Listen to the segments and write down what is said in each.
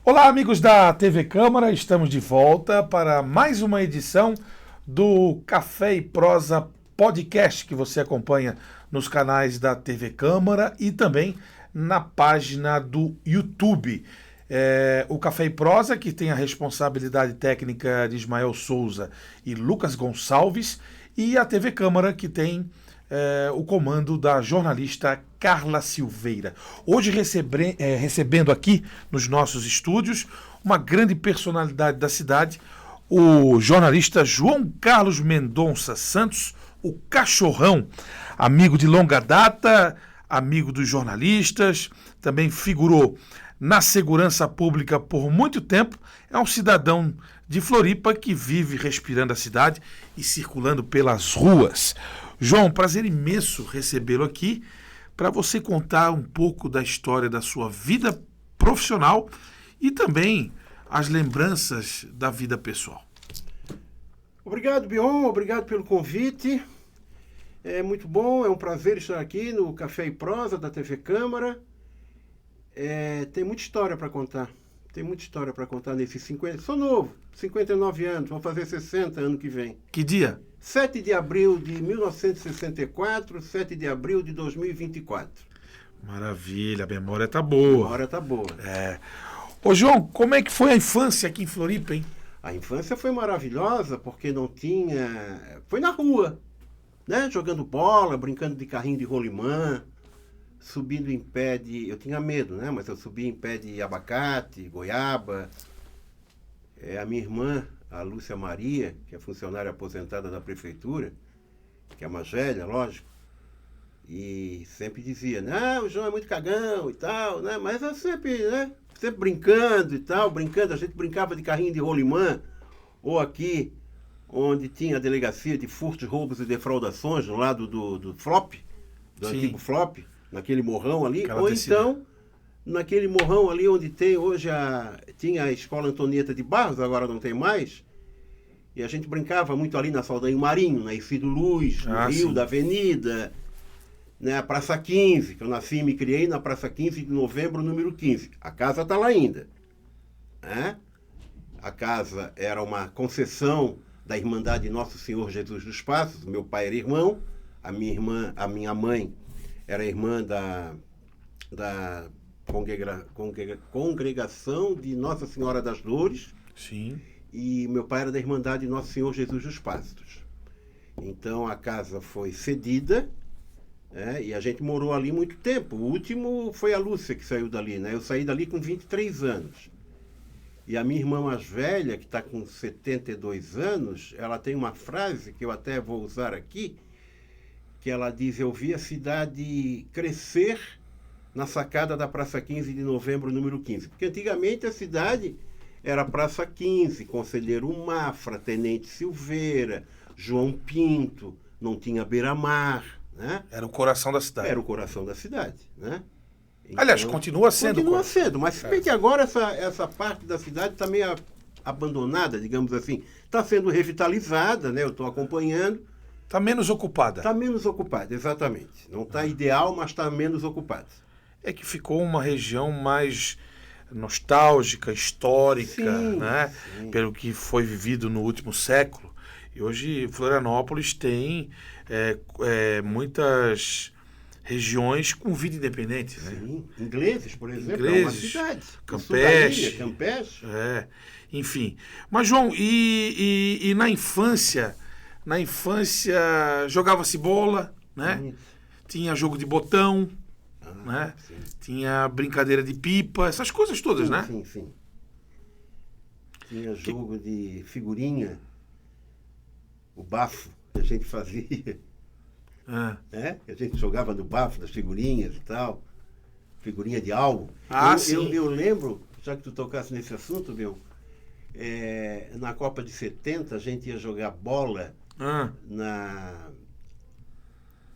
Olá, amigos da TV Câmara, estamos de volta para mais uma edição do Café e Prosa Podcast que você acompanha nos canais da TV Câmara e também na página do YouTube. O Café e Prosa, que tem a responsabilidade técnica de Ismael Souza e Lucas Gonçalves, e a TV Câmara, que tem o comando da jornalista Carla Silveira. Hoje recebendo aqui nos nossos estúdios uma grande personalidade da cidade, o jornalista João Carlos Mendonça Santos, o Cachorrão, amigo de longa data, amigo dos jornalistas, também figurou na segurança pública por muito tempo, é um cidadão de Floripa que vive respirando a cidade e circulando pelas ruas. João, prazer imenso recebê-lo aqui para você contar um pouco da história da sua vida profissional e também as lembranças da vida pessoal. Obrigado, Bion, obrigado pelo convite. É muito bom, é um prazer estar aqui no Café e Prosa da TV Câmara. Tem muita história para contar. Tem muita história para contar nesses 50... Sou novo, 59 anos, vou fazer 60 ano que vem. Que dia? 7 de abril de 1964, 7 de abril de 2024. Maravilha, a memória tá boa. A memória tá boa. Ô João, como é que foi a infância aqui em Floripa, hein? A infância foi maravilhosa porque não tinha... Foi na rua, né? Jogando bola, brincando de carrinho de rolimã, subindo em pé de... Eu tinha medo, né? Mas eu subia em pé de abacate, goiaba. A minha irmã, a Lúcia Maria, que é funcionária aposentada da prefeitura, que é mais velha, lógico, e sempre dizia, não, o João é muito cagão e tal, né? Mas eu sempre, né? Sempre brincando e tal, brincando, a gente brincava de carrinho de rolimã, ou aqui, onde tinha a delegacia de furtos, roubos e defraudações, no lado do Flop, do Sim. antigo Flop, naquele morrão ali, Aquela ou descida. então naquele morrão ali onde tem hoje tinha a Escola Antonieta de Barros, agora não tem mais, e a gente brincava muito ali na Saldanha Marinho, na Isidro Luz, no Rio sim. da Avenida, né, a Praça 15, que eu nasci e me criei na Praça 15 de Novembro, número 15. A casa está lá ainda. Né? A casa era uma concessão da Irmandade Nosso Senhor Jesus dos Passos, meu pai era irmão, a minha mãe era irmã da Congregação de Nossa Senhora das Dores. Sim. E meu pai era da Irmandade Nosso Senhor Jesus dos Pastos. Então a casa foi cedida, e a gente morou ali muito tempo. O último foi a Lúcia que saiu dali, né? Eu saí dali com 23 anos. E a minha irmã mais velha, que está com 72 anos, ela tem uma frase que eu até vou usar aqui, que ela diz, eu vi a cidade crescer na sacada da Praça 15 de Novembro, número 15. Porque antigamente a cidade era Praça 15, Conselheiro Mafra, Tenente Silveira, João Pinto, não tinha beira-mar, né? Era o coração da cidade. Era o coração da cidade, né? Então, Aliás, continua sendo. Continua sendo, mas se bem que agora essa parte da cidade está meio abandonada, digamos assim. Está sendo revitalizada, né? Eu estou acompanhando. Está menos ocupada. Está menos ocupada, exatamente. Não está ideal, mas está menos ocupada. É que ficou uma região mais nostálgica, histórica, Sim, né? sim. Pelo que foi vivido no último século. E hoje Florianópolis tem muitas regiões com vida independente, né? Sim. Ingleses, por exemplo, é uma Ingleses, cidade. Campeche. Campeche. Enfim. Mas, João, e na infância jogava-se bola, né? Sim. Tinha jogo de botão, né? Sim. Tinha brincadeira de pipa, essas coisas todas, Sim, né? sim, sim. Tinha jogo de figurinha, o bafo que a gente fazia, né? A gente jogava no bafo das figurinhas e tal, figurinha de álbum. Sim. Eu lembro, já que tu tocasse nesse assunto, meu, na Copa de 70 a gente ia jogar bola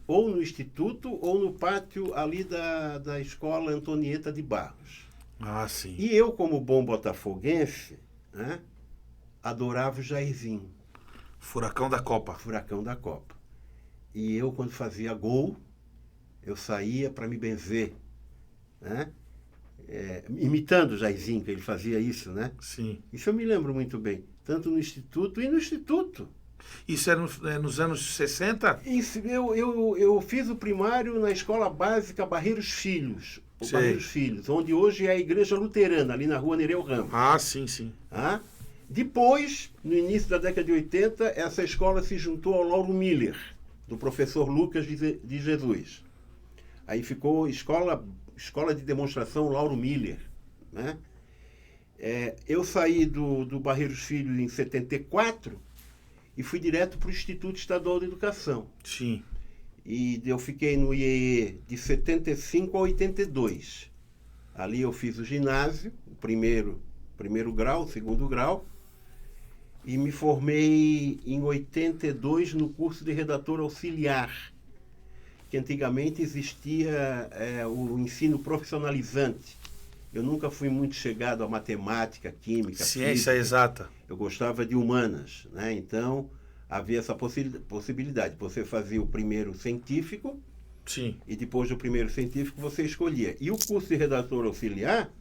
ou no Instituto ou no pátio ali da Escola Antonieta de Barros. Sim. E eu, como bom botafoguense, né, adorava o Jairzinho. Furacão da Copa. Furacão da Copa. E eu, quando fazia gol, eu saía para me benzer, né? imitando o Jairzinho, que ele fazia isso, né? Sim. Isso eu me lembro muito bem. Tanto no Instituto e no Instituto. Isso era nos anos 60? Isso, eu fiz o primário na Escola Básica Barreiros Filhos. Sei. Barreiros Filhos, onde hoje é a Igreja Luterana, ali na rua Nereu Ramos. Ah, sim, sim. Ah? Depois, no início da década de 80, essa escola se juntou ao Lauro Miller, do professor Lucas de Jesus. Aí ficou Escola de Demonstração Lauro Miller. Né? Eu saí do Barreiros Filhos em 74 e fui direto para o Instituto Estadual de Educação. Sim. E eu fiquei no IEE de 75 a 82. Ali eu fiz o ginásio, o primeiro grau, o segundo grau, e me formei em 82 no curso de redator auxiliar, que antigamente existia o ensino profissionalizante. Eu nunca fui muito chegado a matemática, química, ciência física. Exata. Eu gostava de humanas, né? Então havia essa possibilidade. Você fazia o primeiro científico. Sim. E depois do primeiro científico você escolhia. E o curso de redator auxiliar,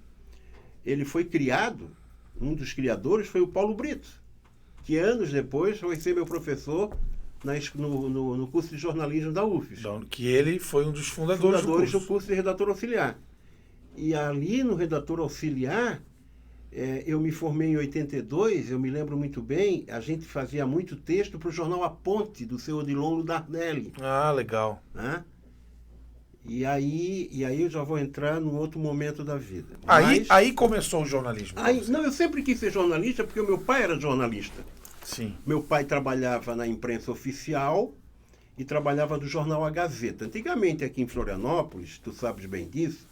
ele foi criado, um dos criadores foi o Paulo Brito, que anos depois foi ser meu professor no curso de jornalismo da UFES. Então, que ele foi um dos fundadores do curso de redator auxiliar. E ali no redator auxiliar, eu me formei em 82, eu me lembro muito bem, a gente fazia muito texto para o jornal A Ponte, do seu Odilon Ludardelli. Ah, legal. Né? E aí eu já vou entrar num outro momento da vida. Aí começou o jornalismo. Não, eu sempre quis ser jornalista porque o meu pai era jornalista. Sim. Meu pai trabalhava na imprensa oficial e trabalhava no jornal A Gazeta. Antigamente aqui em Florianópolis, tu sabes bem disso,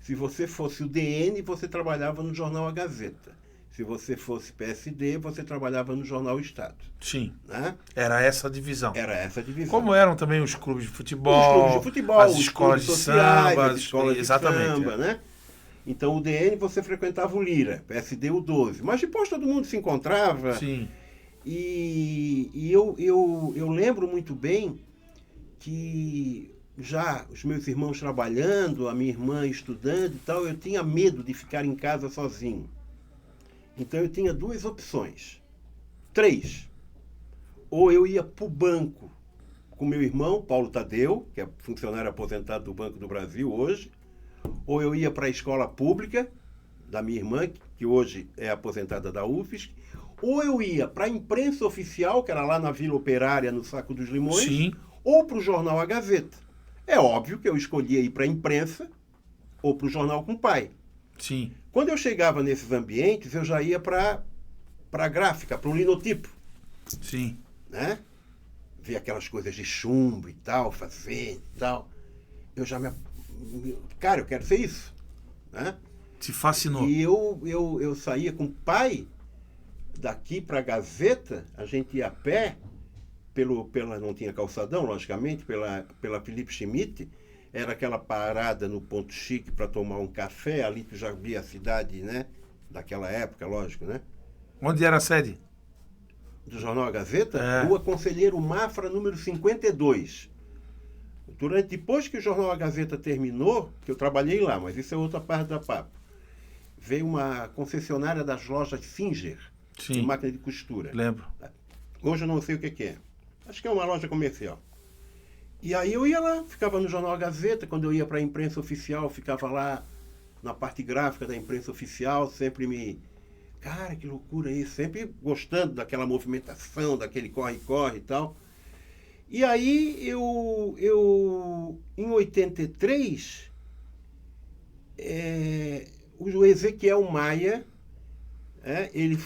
se você fosse o DN, você trabalhava no jornal A Gazeta. Se você fosse PSD, você trabalhava no jornal Estado. Sim. Né? Era essa a divisão. Era essa a divisão. Como eram também os clubes de futebol, as escolas de samba, as escolas de samba, né? Então o DN você frequentava o Lira, PSD o 12. Mas depois todo mundo se encontrava. Sim. E eu lembro muito bem que já os meus irmãos trabalhando, a minha irmã estudando e tal, eu tinha medo de ficar em casa sozinho. Então eu tinha duas opções. 3. Ou eu ia para o banco com meu irmão, Paulo Tadeu, que é funcionário aposentado do Banco do Brasil hoje, ou eu ia para a escola pública da minha irmã, que hoje é aposentada da UFES, ou eu ia para a imprensa oficial, que era lá na Vila Operária, no Saco dos Limões, Sim. ou para o jornal A Gazeta. É óbvio que eu escolhia ir para a imprensa ou para o jornal com o pai. Sim. Quando eu chegava nesses ambientes, eu já ia para a gráfica, para o linotipo. Sim. Né? Ver aquelas coisas de chumbo e tal, fazer e tal. Eu já Cara, eu quero ser isso. Né? Te fascinou. E eu saía com o pai daqui para a Gazeta, a gente ia a pé, não tinha calçadão, logicamente, pela Felipe Schmidt. Era aquela parada no Ponto Chique para tomar um café, ali que já via a cidade, né? Daquela época, lógico, né? Onde era a sede? Do Jornal A Gazeta? Rua Conselheiro Mafra, número 52. Depois que o Jornal A Gazeta terminou, que eu trabalhei lá, mas isso é outra parte da papo, veio uma concessionária das lojas Singer, de máquina de costura. Lembro. Hoje eu não sei o que é. Acho que é uma loja comercial. E aí eu ia lá, ficava no Jornal A Gazeta. Quando eu ia para a imprensa oficial, ficava lá na parte gráfica da imprensa oficial, sempre Cara, que loucura isso! Sempre gostando daquela movimentação, daquele corre-corre e tal. E aí eu em 83, o Ezequiel Maia, ele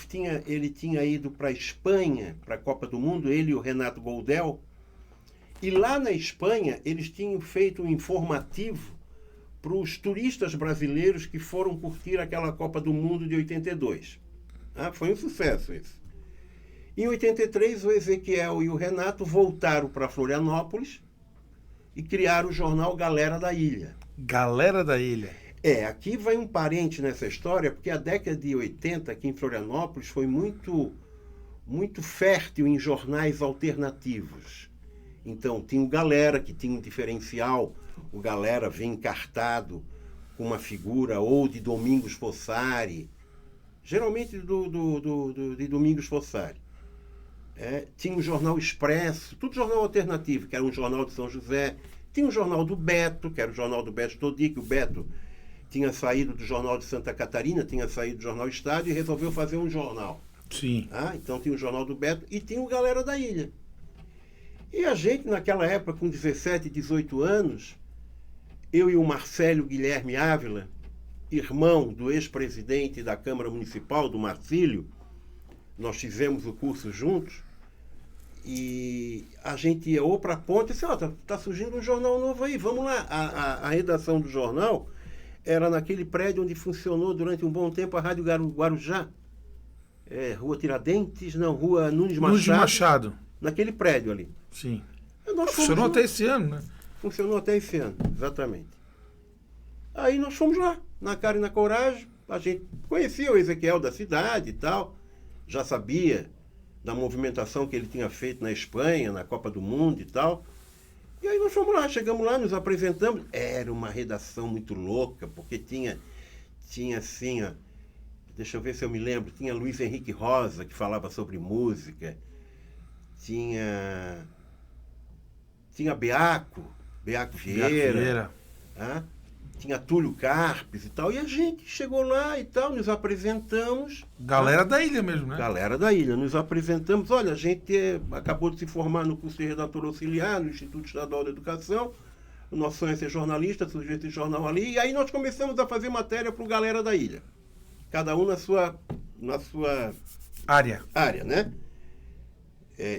tinha ido para a Espanha, para a Copa do Mundo, ele e o Renato Goldel. E lá na Espanha, eles tinham feito um informativo para os turistas brasileiros que foram curtir aquela Copa do Mundo de 82. Foi um sucesso isso. Em 83, o Ezequiel e o Renato voltaram para Florianópolis e criaram o jornal Galera da Ilha. Galera da Ilha. Aqui vai um parente nessa história, porque a década de 80 aqui em Florianópolis foi muito, muito fértil em jornais alternativos. Então, tinha o Galera, que tinha um diferencial. O Galera vinha encartado com uma figura, ou de Domingos Fossari, geralmente de Domingos Fossari. Tinha o Jornal Expresso, tudo jornal alternativo, que era um jornal de São José. Tinha o Jornal do Beto, que era o Jornal do Beto Todi, que o Beto tinha saído do Jornal de Santa Catarina, tinha saído do Jornal Estado e resolveu fazer um jornal. Sim. Então tinha o Jornal do Beto e tinha o Galera da Ilha. E a gente, naquela época, com 17, 18 anos, eu e o Marcelo Guilherme Ávila, irmão do ex-presidente da Câmara Municipal, do Marcílio, nós fizemos o curso juntos, e a gente ia ou para a ponte e disse, tá surgindo um jornal novo aí, vamos lá. A redação do jornal era naquele prédio onde funcionou durante um bom tempo a Rádio Guarujá. Rua Tiradentes, não, Rua Nunes Machado. Nunes Machado. Naquele prédio ali. Sim. Funcionou até esse ano, né? Funcionou até esse ano, exatamente. Aí nós fomos lá, na cara e na coragem. A gente conhecia o Ezequiel da cidade e tal. Já sabia da movimentação que ele tinha feito na Espanha, na Copa do Mundo e tal. E aí nós fomos lá, chegamos lá, nos apresentamos. Era uma redação muito louca, porque tinha assim, deixa eu ver se eu me lembro, tinha Luiz Henrique Rosa, que falava sobre música. Tinha Beaco Vieira. Tinha Túlio Carpes e tal. E a gente chegou lá e tal, nos apresentamos. Galera da ilha mesmo, né? Galera da ilha, nos apresentamos. Olha, a gente acabou de se formar no curso de redator auxiliar, no Instituto Estadual de Educação. O nosso sonho é ser jornalista, surgiu esse jornal ali. E aí nós começamos a fazer matéria para o Galera da Ilha. Cada um na sua área, né?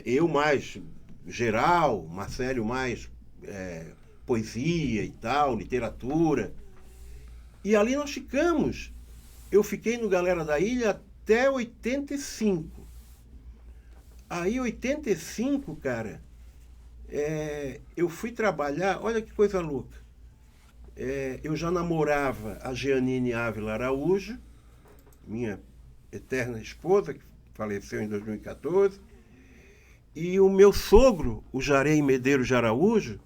Eu mais geral, Marcelo mais poesia e tal, literatura. E ali nós ficamos. Eu fiquei no Galera da Ilha até 85. Aí, 85, cara, eu fui trabalhar, olha que coisa louca. Eu já namorava a Jeanine Ávila Araújo, minha eterna esposa, que faleceu em 2014. E o meu sogro, o Jarém Medeiros de Araújo,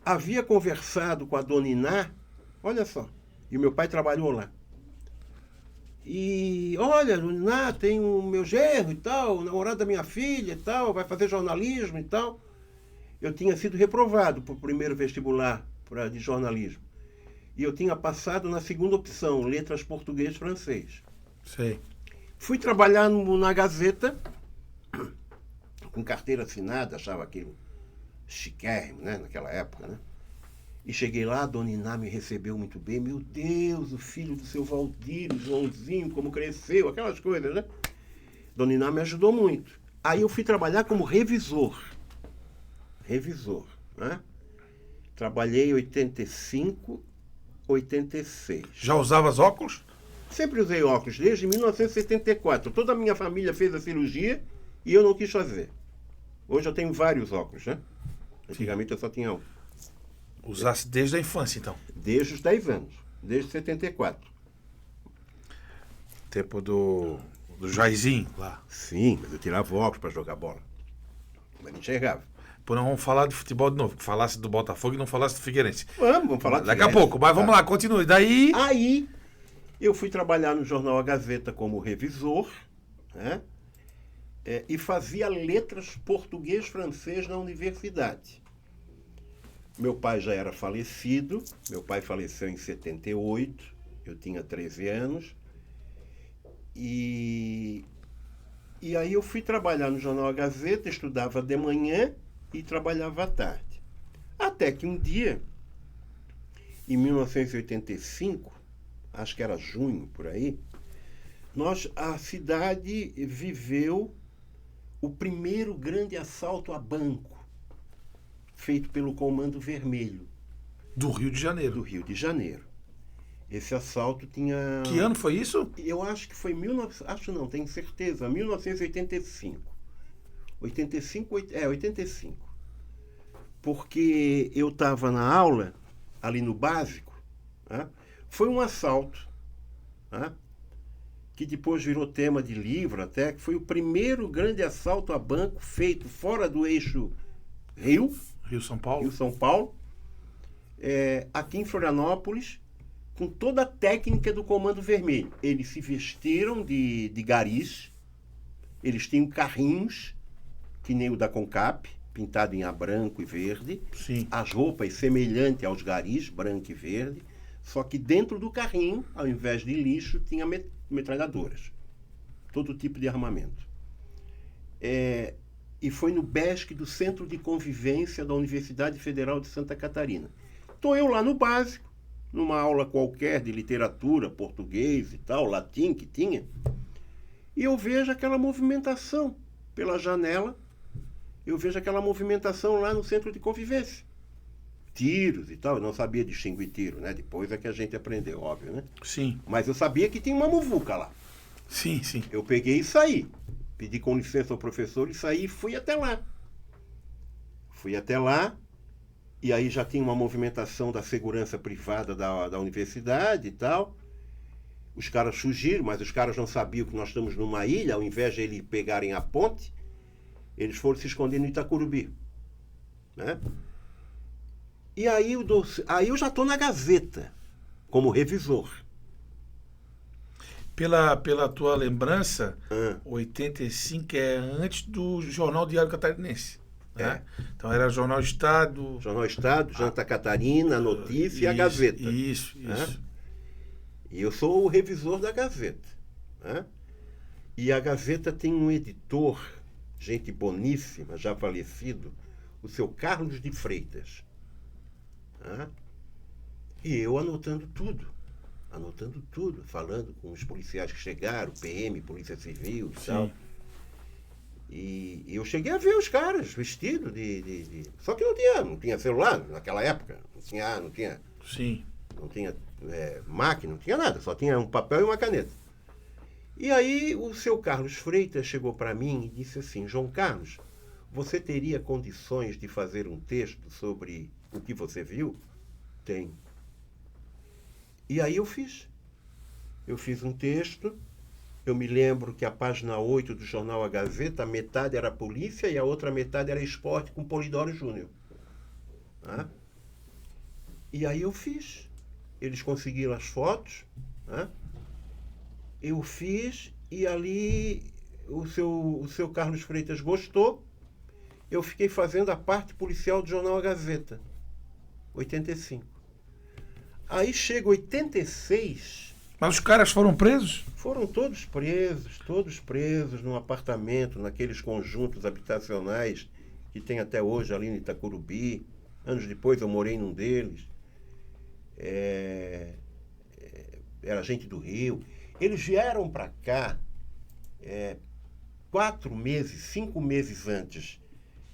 havia conversado com a Dona Iná, olha só, e o meu pai trabalhou lá. E, olha, Dona Iná, tem o meu genro e tal, o namorado da minha filha e tal, vai fazer jornalismo e tal. Eu tinha sido reprovado para o primeiro vestibular de jornalismo. E eu tinha passado na segunda opção, letras português e francês. Sei. Fui trabalhar na Gazeta, com carteira assinada, achava aquilo chiquérrimo, né, naquela época, né? E cheguei lá, a Dona Iná me recebeu muito bem. Meu Deus, o filho do seu Valdir, o Joãozinho, como cresceu, aquelas coisas, né? Dona Iná me ajudou muito. Aí eu fui trabalhar como revisor, né? Trabalhei em 85, 86. Já usavas óculos? Sempre usei óculos, desde 1974. Toda a minha família fez a cirurgia e eu não quis fazer. Hoje eu tenho vários óculos, né? Antigamente eu só tinha um. Usasse desde a infância, então? Desde os 10 anos. Desde 74. Tempo do Jairzinho lá. Sim, mas eu tirava óculos para jogar bola. Mas não enxergava. Pô, não vamos falar de futebol de novo. Que falasse do Botafogo e não falasse do Figueirense. Vamos falar daqui a pouco, mas vamos lá, continue. Daí... Aí eu fui trabalhar no jornal A Gazeta como revisor, né? E fazia letras português-francês na universidade. Meu pai já era falecido, meu pai faleceu em 78, eu tinha 13 anos. E aí eu fui trabalhar no jornal A Gazeta, estudava de manhã e trabalhava à tarde. Até que um dia, em 1985, acho que era junho, por aí, a cidade viveu o primeiro grande assalto a banco, feito pelo Comando Vermelho. Do Rio de Janeiro. Do Rio de Janeiro. Esse assalto tinha... Que ano foi isso? Eu acho que foi... Acho não, tenho certeza. 1985. 85. Porque eu estava na aula, ali no básico, né? Foi um assalto, né? Que depois virou tema de livro até, que foi o primeiro grande assalto a banco feito fora do eixo Rio-São Paulo, aqui em Florianópolis, com toda a técnica do Comando Vermelho. Eles se vestiram de garis, eles tinham carrinhos, que nem o da Concap, pintado em branco e verde. Sim. As roupas semelhantes aos garis, branco e verde, só que dentro do carrinho, ao invés de lixo, tinha metralhadoras. Todo tipo de armamento. E foi no BESC do Centro de Convivência da Universidade Federal de Santa Catarina. Estou eu lá no básico, numa aula qualquer de literatura, português e tal, latim que tinha, e eu vejo aquela movimentação pela janela, eu vejo aquela movimentação lá no Centro de Convivência. Tiros e tal, eu não sabia distinguir tiro, né? Depois é que a gente aprendeu, óbvio, né? Sim. Mas eu sabia que tinha uma muvuca lá. Sim, sim. Eu peguei e saí. Pedi com licença ao professor e saí e fui até lá. Fui até lá, e aí já tinha uma movimentação da segurança privada da universidade e tal. Os caras fugiram, mas os caras não sabiam que nós estamos numa ilha. Ao invés de eles pegarem a ponte, eles foram se esconder no Itacurubi. Né? E aí eu já estou na Gazeta, como revisor. Pela tua lembrança, 85 é antes do Jornal Diário Catarinense. Né? Então era Jornal Estado. Jornal Estado, Santa Catarina, a Notícia e a Gazeta. Isso. E eu sou o revisor da Gazeta. Né? E a Gazeta tem um editor, gente boníssima, já falecido, o seu Carlos de Freitas. Né? E eu anotando tudo, falando com os policiais que chegaram, PM, Polícia Civil e tal. E eu cheguei a ver os caras vestidos de... Só que não tinha celular naquela época. Não tinha Sim. Não tinha máquina, não tinha nada. Só tinha um papel e uma caneta. E aí o seu Carlos Freitas chegou para mim e disse assim: João Carlos, você teria condições de fazer um texto sobre o que você viu? Tenho. E aí eu fiz. Eu fiz um texto. Eu me lembro que a página 8 do jornal A Gazeta, a metade era polícia e a outra metade era esporte com Polidoro Júnior. Né? E aí eu fiz. Eles conseguiram as fotos. Né? Eu fiz e ali o seu Carlos Freitas gostou. Eu fiquei fazendo a parte policial do jornal A Gazeta. 85. Aí chega 86... Mas os caras foram presos? Foram todos presos num apartamento, naqueles conjuntos habitacionais que tem até hoje ali no Itacurubi. Anos depois eu morei num deles. Era gente do Rio. Eles vieram para cá 4 meses, 5 meses antes.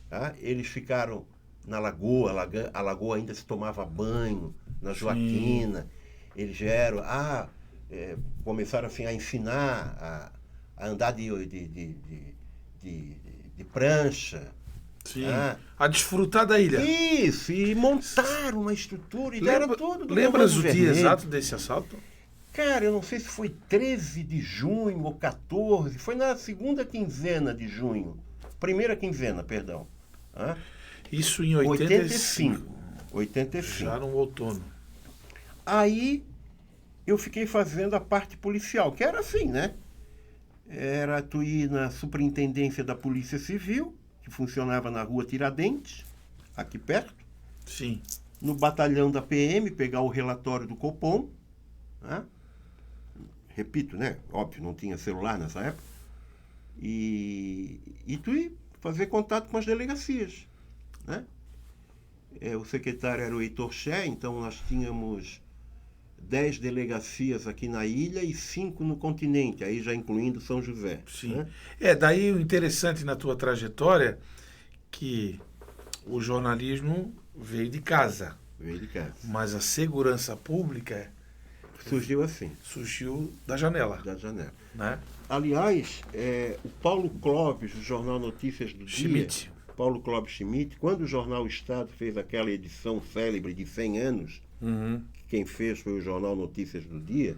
Tá? Eles ficaram na Lagoa, a Lagoa ainda se tomava banho, na Joaquina. Sim. Eles vieram... começaram assim, a ensinar a andar de prancha. Sim. A desfrutar da ilha. Isso, e montaram uma estrutura e deram tudo. Lembras o dia exato desse assalto? Cara, eu não sei se foi 13 de junho ou 14, foi na segunda quinzena de junho. Primeira quinzena, perdão. Isso em 85. Já no outono. Aí eu fiquei fazendo a parte policial, que era assim, né? Era tu ir na superintendência da Polícia Civil, que funcionava na rua Tiradentes, aqui perto. Sim. No batalhão da PM, pegar o relatório do Copom. Né? Repito, né? Óbvio, não tinha celular nessa época. E tu ir fazer contato com as delegacias. Né? O secretário era o Heitor Ché, então nós tínhamos 10 delegacias aqui na ilha e 5 no continente, aí já incluindo São José. Sim. Né? Daí o interessante na tua trajetória que o jornalismo veio de casa. Veio de casa. Mas a segurança pública surgiu assim. Surgiu da janela. Da janela. Né? Aliás, o Paulo Clóvis, do Jornal Notícias do Schmidt. Dia, Paulo Clóvis Schmidt, quando o Jornal Estado fez aquela edição célebre de 100 anos, quem fez foi o Jornal Notícias do Dia,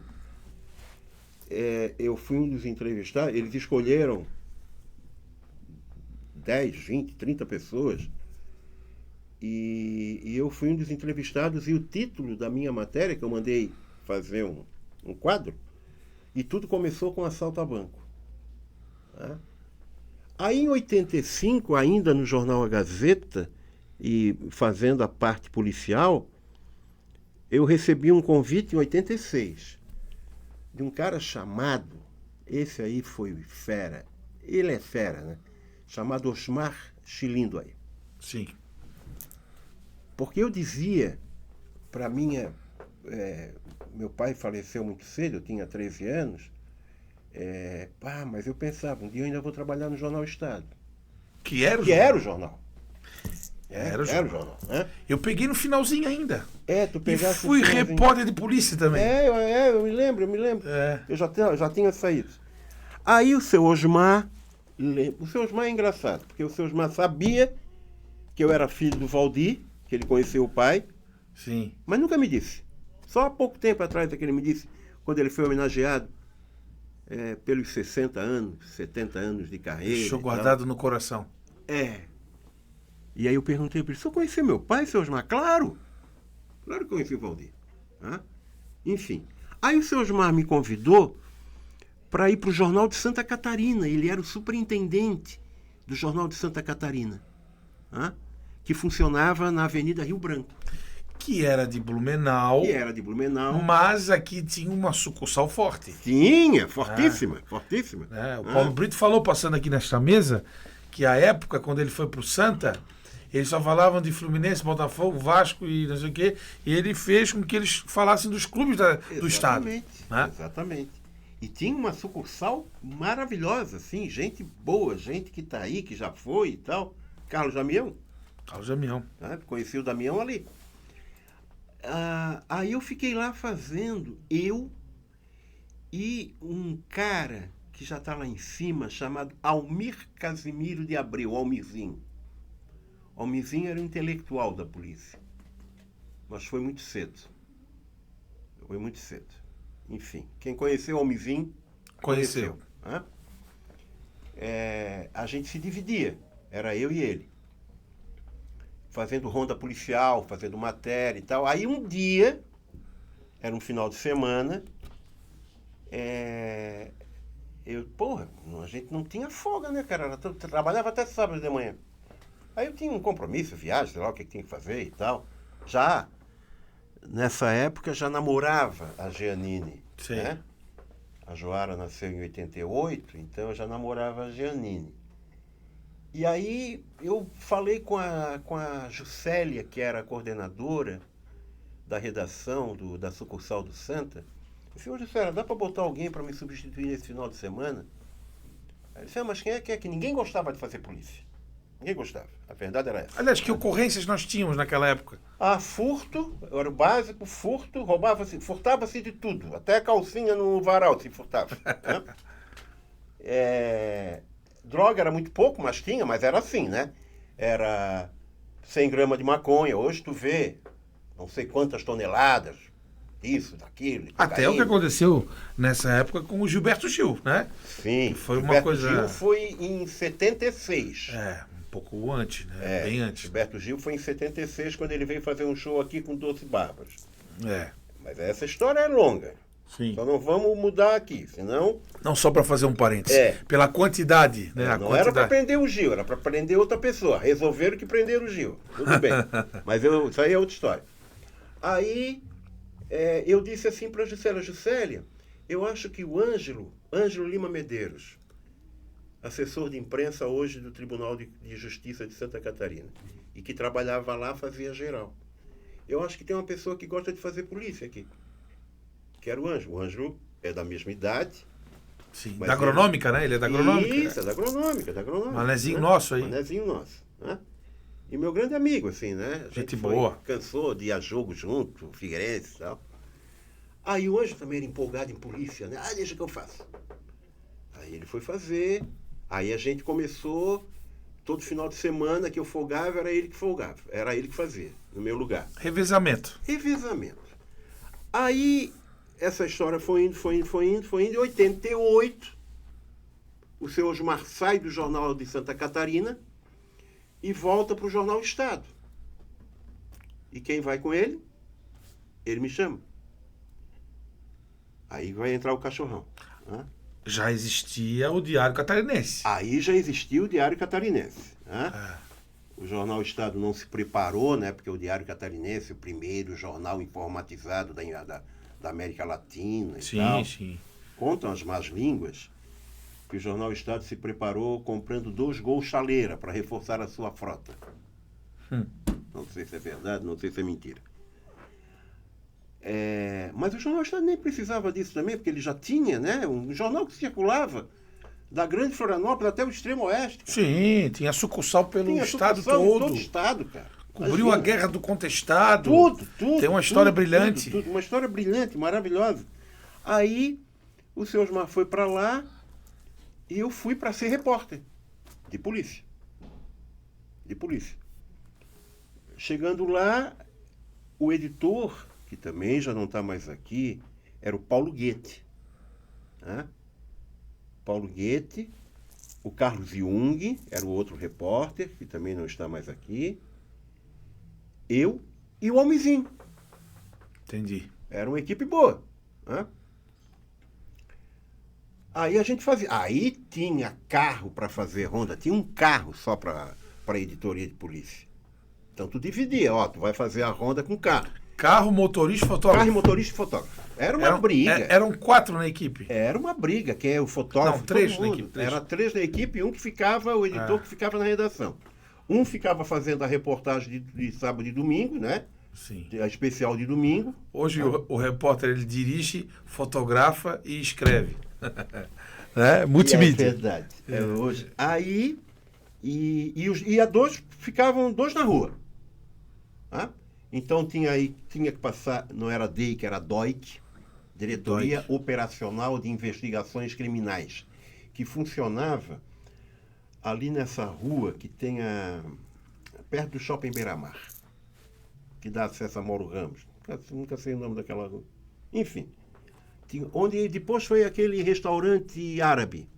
eu fui um dos entrevistados. Eles escolheram 10, 20, 30 pessoas e eu fui um dos entrevistados, e o título da minha matéria, que eu mandei fazer um quadro, e tudo começou com um assalto a banco. Né? Aí, em 85, ainda no jornal A Gazeta, e fazendo a parte policial, eu recebi um convite em 86, de um cara chamado, esse aí foi fera, ele é fera, né? Chamado Osmar Chilindoi. Sim. Porque eu dizia para minha... meu pai faleceu muito cedo, eu tinha 13 anos, mas eu pensava, um dia eu ainda vou trabalhar no Jornal Estado. Que era o Que jornal. era o jornal. Era o Era o jornal, né? Eu peguei no finalzinho ainda. Tu E pegaste fui o finalzinho. repórter de polícia também. Eu me lembro. É. Eu já tinha saído. Aí o seu Osmar é engraçado, porque o seu Osmar sabia que eu era filho do Valdir, que ele conheceu o pai, Sim. mas nunca me disse. Só há pouco tempo atrás é que ele me disse, quando ele foi homenageado pelos 60 anos, 70 anos de carreira. Deixou guardado no coração. E aí eu perguntei para ele, o senhor conheceu meu pai, seu Osmar? Claro! Claro que conheci o Valdir. Enfim. Aí o seu Osmar me convidou para ir para o Jornal de Santa Catarina. Ele era o superintendente do Jornal de Santa Catarina, que funcionava na Avenida Rio Branco. Que era de Blumenau. Mas aqui tinha uma sucursal forte. Tinha, fortíssima. O Paulo Brito falou, passando aqui nesta mesa, que a época, quando ele foi para o Santa, eles só falavam de Fluminense, Botafogo, Vasco e não sei o quê, e ele fez com que eles falassem dos clubes do estado. Exatamente. E tinha uma sucursal maravilhosa, assim, gente boa, gente que está aí, que já foi e tal. Carlos Damião. Conheci o Damião ali. Aí eu fiquei lá fazendo, eu e um cara que já está lá em cima, chamado Almir Casimiro de Abreu, Almirzinho. Almirzinho era um intelectual da polícia, mas foi muito cedo. Enfim, quem conheceu Almirzinho, conheceu. A gente se dividia, era eu e ele, fazendo ronda policial, fazendo matéria e tal. Aí um dia, era um final de semana, a gente não tinha folga, né, cara? Trabalhava até sábado de manhã. Aí eu tinha um compromisso, viagem, sei lá o que tinha que fazer e tal. Já, nessa época, já namorava a Giannini. Sim. Né? A Joara nasceu em 88, então eu já namorava a Giannini. E aí eu falei com a Juscelia, que era a coordenadora da redação da sucursal do Santa. Eu disse, Juscelia, dá para botar alguém para me substituir nesse final de semana? Ela disse, mas quem é que ninguém gostava de fazer polícia? Ninguém gostava. A verdade era essa. Aliás, que ocorrências nós tínhamos naquela época? Furto, era o básico, furto, furtava-se de tudo. Até a calcinha no varal se furtava. Droga era muito pouco, mas era assim, né? Era 100 gramas de maconha. Hoje tu vê não sei quantas toneladas, isso, daquilo. Até o que aconteceu nessa época com o Gilberto Gil, né? Sim. Foi uma coisa... Gil foi em 76. Um pouco antes, né? Bem antes. Gilberto Gil foi em 76, quando ele veio fazer um show aqui com Doce Bárbaros. Mas essa história é longa. Sim. Então não vamos mudar aqui, senão... Não, só para fazer um parênteses. Pela quantidade, né? Era para prender o Gil, era para prender outra pessoa. Resolveram que prenderam o Gil. Tudo bem. Mas isso aí é outra história. Aí eu disse assim para a Juscelia, eu acho que o Ângelo Lima Medeiros, assessor de imprensa hoje do Tribunal de Justiça de Santa Catarina, e que trabalhava lá, fazia geral. Eu acho que tem uma pessoa que gosta de fazer polícia aqui. Que era o Ângelo. O Ângelo é da mesma idade. Sim, da agronômica, né? Ele é da agronômica. Isso, é da agronômica. Manezinho nosso aí. Manezinho nosso, né? E meu grande amigo, assim, né? Gente boa. Cansou de ir a jogo junto, Figueirense e tal. Aí o Ângelo também era empolgado em polícia, né? Deixa que eu faço. Aí ele foi fazer. Aí a gente começou, todo final de semana que eu folgava, era ele que folgava. Era ele que fazia, no meu lugar. Revezamento. Aí essa história foi indo. Em 88, o seu Osmar sai do Jornal de Santa Catarina e volta para o Jornal Estado. E quem vai com ele? Ele me chama. Aí vai entrar o Cachorrão. Né? Já existia o Diário Catarinense. Aí já existia o Diário Catarinense. Né? O Jornal Estado não se preparou, né? Porque o Diário Catarinense, o primeiro jornal informatizado da América Latina e tal. Sim. Contam as más línguas que o Jornal Estado se preparou comprando 2 Gol chaleira para reforçar a sua frota. Não sei se é verdade, não sei se é mentira. Mas o Jornal Estado nem precisava disso também, porque ele já tinha, né, um jornal que circulava da Grande Florianópolis até o extremo oeste. Cara. Sim, tinha sucursal pelo estado sucursal todo. Em todo o estado, cara. Cobriu a Guerra do Contestado. Tudo. Tem uma história brilhante. Tudo. Uma história brilhante, maravilhosa. Aí o seu Osmar foi para lá e eu fui para ser repórter de polícia. Chegando lá, o editor, que também já não está mais aqui, era o Paulo Goethe. Né? Paulo Goethe, o Carlos Jung, era o outro repórter, que também não está mais aqui, eu e o Homenzinho. Entendi. Era uma equipe boa. Né? Aí a gente fazia. Aí tinha carro para fazer ronda, tinha um carro só para a editoria de polícia. Então tu dividia, tu vai fazer a ronda com carro. Carro, motorista e fotógrafo. Carro, motorista e fotógrafo. Era uma briga. Eram 4 na equipe. Era uma briga, que é o fotógrafo. Não, 3 na equipe. Era 3 na equipe e um que ficava, o editor que ficava na redação. Um ficava fazendo a reportagem de sábado e domingo, né? Sim. A especial de domingo. Hoje o repórter ele dirige, fotografa e escreve. Né? Multimídia. É verdade. Hoje. Aí, e a 2 ficavam 2 na rua. Tá? Então tinha que passar, não era DEIC, era DOIC, Diretoria Operacional de Investigações Criminais, que funcionava ali nessa rua que tem perto do Shopping Beira-Mar, que dá acesso a Mauro Ramos. Nunca sei o nome daquela rua. Enfim, onde depois foi aquele restaurante árabe.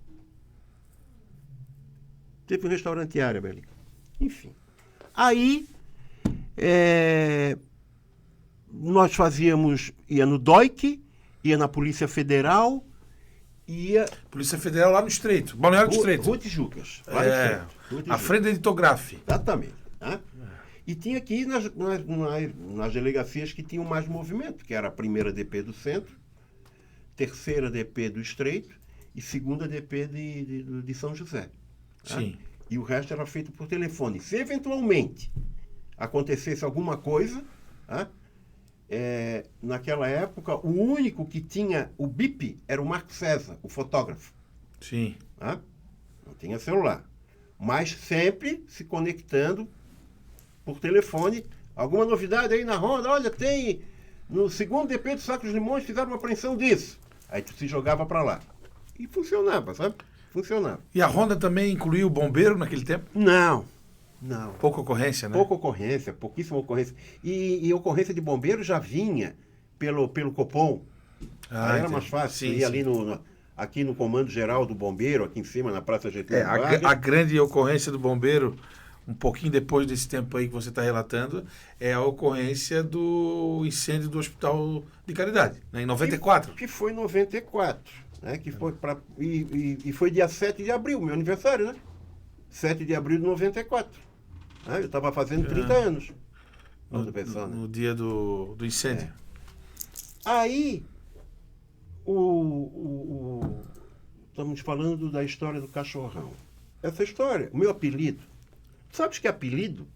Teve um restaurante árabe ali. Enfim. Aí nós ia no DOIC, ia na Polícia Federal, Polícia Federal lá no Estreito, Balneário do Estreito. Rua Tijucas. A frente da Editografe. Exatamente. Né? E tinha que ir nas delegacias que tinham mais movimento, que era a 1ª DP do Centro, 3ª DP do Estreito e 2ª DP de São José. Sim. Né? E o resto era feito por telefone. Se eventualmente acontecesse alguma coisa, naquela época, o único que tinha o BIP era o Marco César, o fotógrafo. Sim. Não tinha celular. Mas sempre se conectando por telefone. Alguma novidade aí na ronda? Olha, tem no 2º DP do Sacos Limões, fizeram uma apreensão disso. Aí tu se jogava para lá. E funcionava, sabe? Funcionava. E a ronda também incluía o bombeiro naquele tempo? Não. Pouca ocorrência, né? Pouca ocorrência, pouquíssima ocorrência. E ocorrência de bombeiro já vinha pelo Copom. Aí era mais fácil. Ia ali aqui no Comando Geral do Bombeiro, aqui em cima, na Praça Getúlio Vargas. A grande ocorrência do bombeiro, um pouquinho depois desse tempo aí que você está relatando, é a ocorrência do incêndio do Hospital de Caridade, né, em 94. Que foi em 94. Né, que foi e foi dia 7 de abril, meu aniversário, né? 7 de abril de 94. Eu estava fazendo 30 anos. No dia do incêndio. Aí, estamos falando da história do Cachorrão. Essa história, o meu apelido. Sabes que apelido,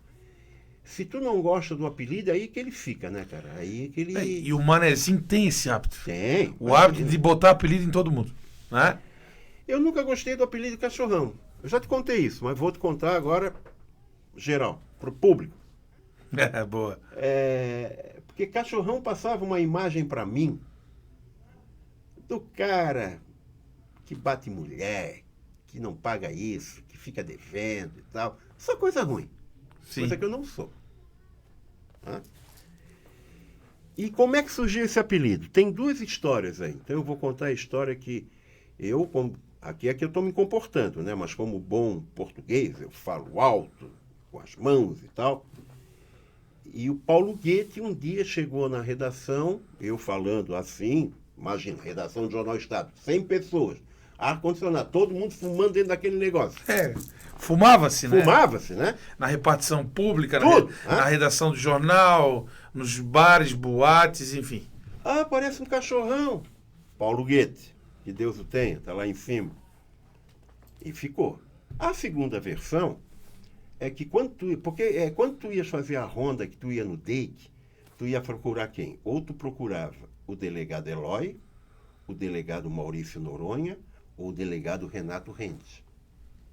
se tu não gosta do apelido, é aí que ele fica, né, cara? Aí que ele... E o Manezinho tem esse hábito. Tem. O hábito de botar apelido em todo mundo, né? Eu nunca gostei do apelido Cachorrão. Eu já te contei isso, mas vou te contar agora, geral, para o público. Boa. Porque Cachorrão passava uma imagem para mim do cara que bate mulher, que não paga isso, que fica devendo e tal. Só coisa ruim. Sim. Coisa que eu não sou. E como é que surgiu esse apelido? Tem 2 histórias aí. Então eu vou contar a história que aqui é que eu estou me comportando, né? Mas como bom português, eu falo alto, com as mãos e tal. E o Paulo Goethe um dia chegou na redação, eu falando assim, Imagina, redação do Jornal Estado, 100 pessoas, ar-condicionado, todo mundo fumando dentro daquele negócio. Fumava-se, né? Fumava-se, né? Na repartição pública, Tudo, na redação do jornal, nos bares, boates, enfim. Ah, parece um cachorrão. Paulo Guedes, que Deus o tenha, tá lá em cima. E ficou. A segunda versão é que quando tu ias fazer a ronda, que tu ia no date, tu ia procurar quem? Ou tu procurava o delegado Eloy, o delegado Maurício Noronha, ou o delegado Renato Rentes.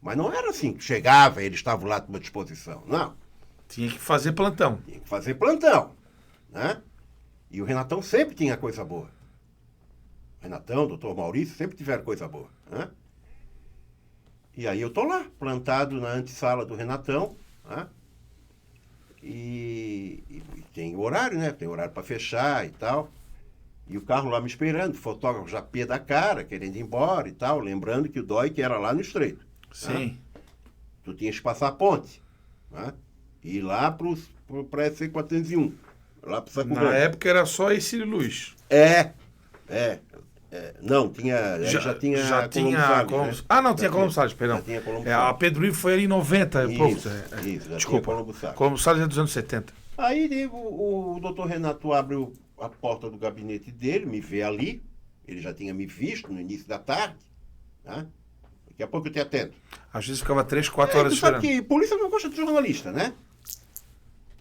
Mas não era assim, que chegava e eles estavam lá à tua disposição. Não. Tinha que fazer plantão. Tinha que fazer plantão, né? E o Renatão sempre tinha coisa boa. O Renatão, o doutor Maurício, sempre tiveram coisa boa, né? E aí eu tô lá, plantado na antessala do Renatão, né? E tem horário, né? Tem horário para fechar e tal. E o carro lá me esperando, o fotógrafo já pé da cara, querendo ir embora e tal, lembrando que o DOI que era lá no Estreito. Sim. Né? Tu tinhas que passar a ponte, né? E ir lá para SC 401, lá para Sacubão. Na época era só Ercílio Luz. Não, já tinha Colombo Salles, né? Ah, não, tinha Colombo Salles, perdão. Já tinha Colombo A Salles. Pedro Ivo foi ali em 90 e poucos. Isso, já Desculpa. tinha Colombo Salles. Colombo Salles é dos anos 70. Aí o doutor Renato abre a porta do gabinete dele, me vê ali, ele já tinha me visto no início da tarde, né? Daqui a pouco eu te atendo. Às vezes ficava 3, 4 horas Tu sabe esperando. que polícia não gosta de jornalista, né?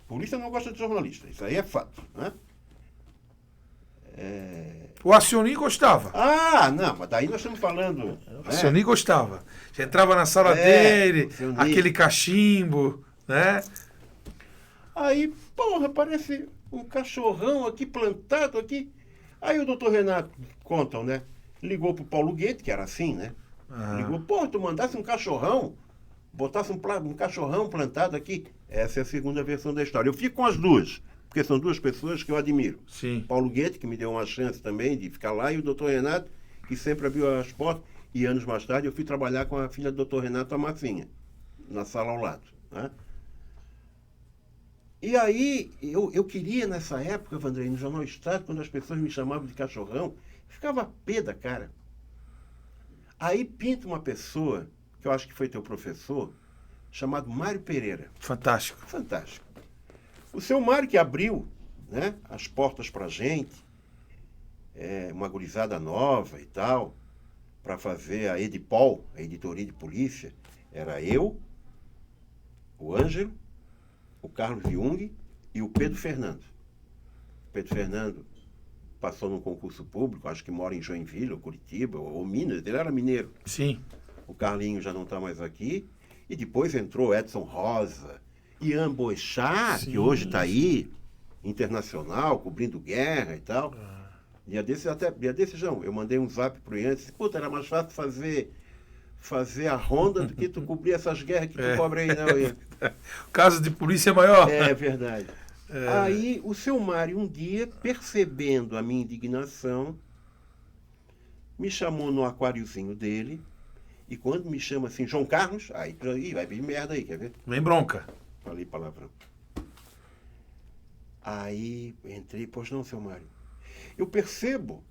Polícia não gosta de jornalista, isso aí é fato, né? O Acioni gostava. Ah, não, mas daí nós estamos falando... O Acioni gostava. Já entrava na sala dele, Acioni. aquele cachimbo, né? Aí, porra, parece um cachorrão aqui plantado aqui. Aí o doutor Renato, contam, né? Ligou pro Paulo Guedes, que era assim, né? Ligou, porra, tu mandasse um cachorrão, botasse um cachorrão plantado aqui. Essa é a segunda versão da história. Eu fico com as duas, porque são duas pessoas que eu admiro. Sim. Paulo Guedes, que me deu uma chance também de ficar lá, e o doutor Renato, que sempre abriu as portas. E anos mais tarde eu fui trabalhar com a filha do doutor Renato, a Marcinha, na sala ao lado, né? E aí, eu queria nessa época, Vandrei, no Jornal Estado, quando as pessoas me chamavam de cachorrão, ficava pé da cara. Aí pinta uma pessoa, que eu acho que foi teu professor, chamado Mário Pereira. Fantástico. Fantástico. O seu Mário que abriu, né, as portas pra gente, uma gurizada nova e tal, para fazer a Edipol, a editoria de polícia, era eu, o Ângelo, o Carlos Jung e o Pedro Fernando. O Pedro Fernando passou num concurso público, acho que mora em Joinville, ou Curitiba, ou Minas, ele era mineiro. Sim. O Carlinho já não está mais aqui. E depois entrou Edson Rosa, Ian Boechat, que hoje está aí, internacional, cobrindo guerra e tal. Dia desses não, eu mandei um zap pro Ian e disse, puta, era mais fácil fazer a ronda do que tu cobrir essas guerras que tu cobre aí, não, Ian. O caso de polícia é maior. É verdade. Aí o seu Mário, um dia, percebendo a minha indignação, me chamou no aquáriozinho dele, e quando me chama assim, João Carlos, aí vai vir merda aí, quer ver? Vem bronca. Falei palavrão. Aí entrei, pois não, seu Mário. Eu percebo,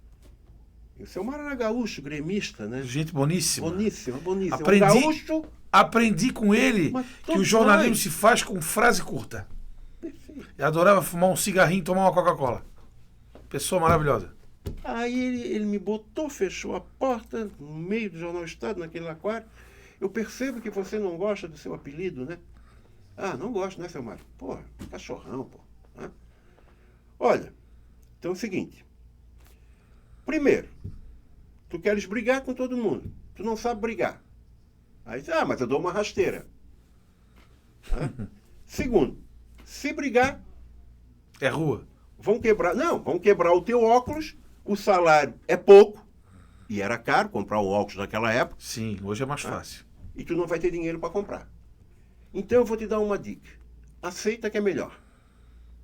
e o seu Mário era gaúcho, gremista, né? Gente boníssima. Boníssima. Aprendi, Um gaúcho... aprendi com ele que o jornalismo se faz com frase curta. Perfeito. Eu adorava fumar um cigarrinho e tomar uma Coca-Cola. Pessoa maravilhosa. Aí ele me botou, fechou a porta, no meio do Jornal Estado, naquele aquário. Eu percebo que você não gosta do seu apelido, né? Ah, não gosto, né, seu Mário? Pô, cachorrão, pô. Né? Olha, então é o seguinte. Primeiro, tu queres brigar com todo mundo. Tu não sabe brigar. Aí diz, mas eu dou uma rasteira. Né? Segundo, se brigar, É rua. vão quebrar o teu óculos, o salário é pouco, e era caro comprar um óculos naquela época, Sim, hoje é mais fácil. e tu não vai ter dinheiro para comprar. Então eu vou te dar uma dica. Aceita que é melhor.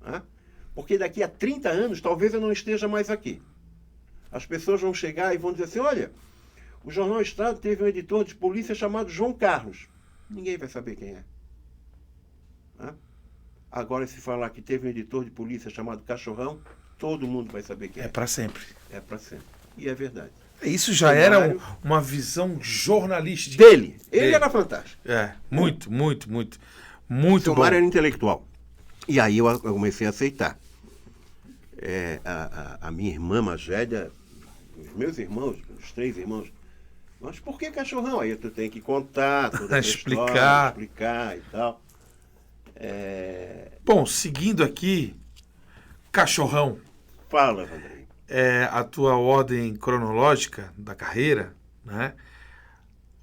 Né? Porque daqui a 30 anos, talvez eu não esteja mais aqui. As pessoas vão chegar e vão dizer assim, olha, o Jornal Estado teve um editor de polícia chamado João Carlos. Ninguém vai saber quem é. Né? Agora, se falar que teve um editor de polícia chamado Cachorrão, todo mundo vai saber quem é. É para sempre. É para sempre. E é verdade. Isso já era uma visão jornalística. Dele. Ele era fantástico. Muito, muito, muito. Muito Seu bom. Mário era intelectual. E aí eu comecei a aceitar. A minha irmã mais velha, os meus irmãos, os 3 irmãos, mas por que cachorrão? Aí tu tem que contar toda a explicar. Explicar e tal. Bom, seguindo aqui, cachorrão. Fala, Vandrei. A tua ordem cronológica da carreira, né?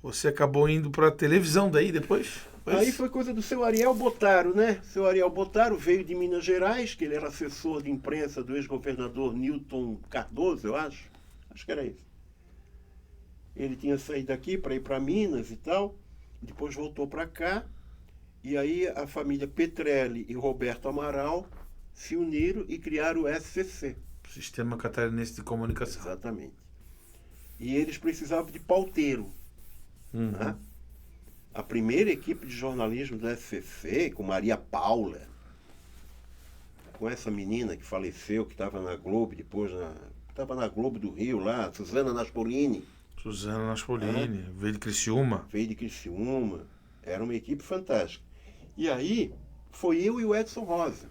Você acabou indo para a televisão daí depois? Aí foi coisa do seu Ariel Bottaro, né? Seu Ariel Bottaro veio de Minas Gerais, que ele era assessor de imprensa do ex-governador Newton Cardoso, eu acho. Acho que era isso. Ele tinha saído daqui para ir para Minas e tal, depois voltou para cá, e aí a família Petrelli e Roberto Amaral se uniram e criaram o SCC. Sistema Catarinense de Comunicação. Exatamente. E eles precisavam de pauteiro. Né? A primeira equipe de jornalismo do SCC, com Maria Paula, com essa menina que faleceu, que estava na Globo, depois estava na Globo do Rio lá, Suzana Naspolini. Suzana Naspolini, veio de Criciúma. Veio de Criciúma. Era uma equipe fantástica. E aí, foi eu e o Edson Rosa,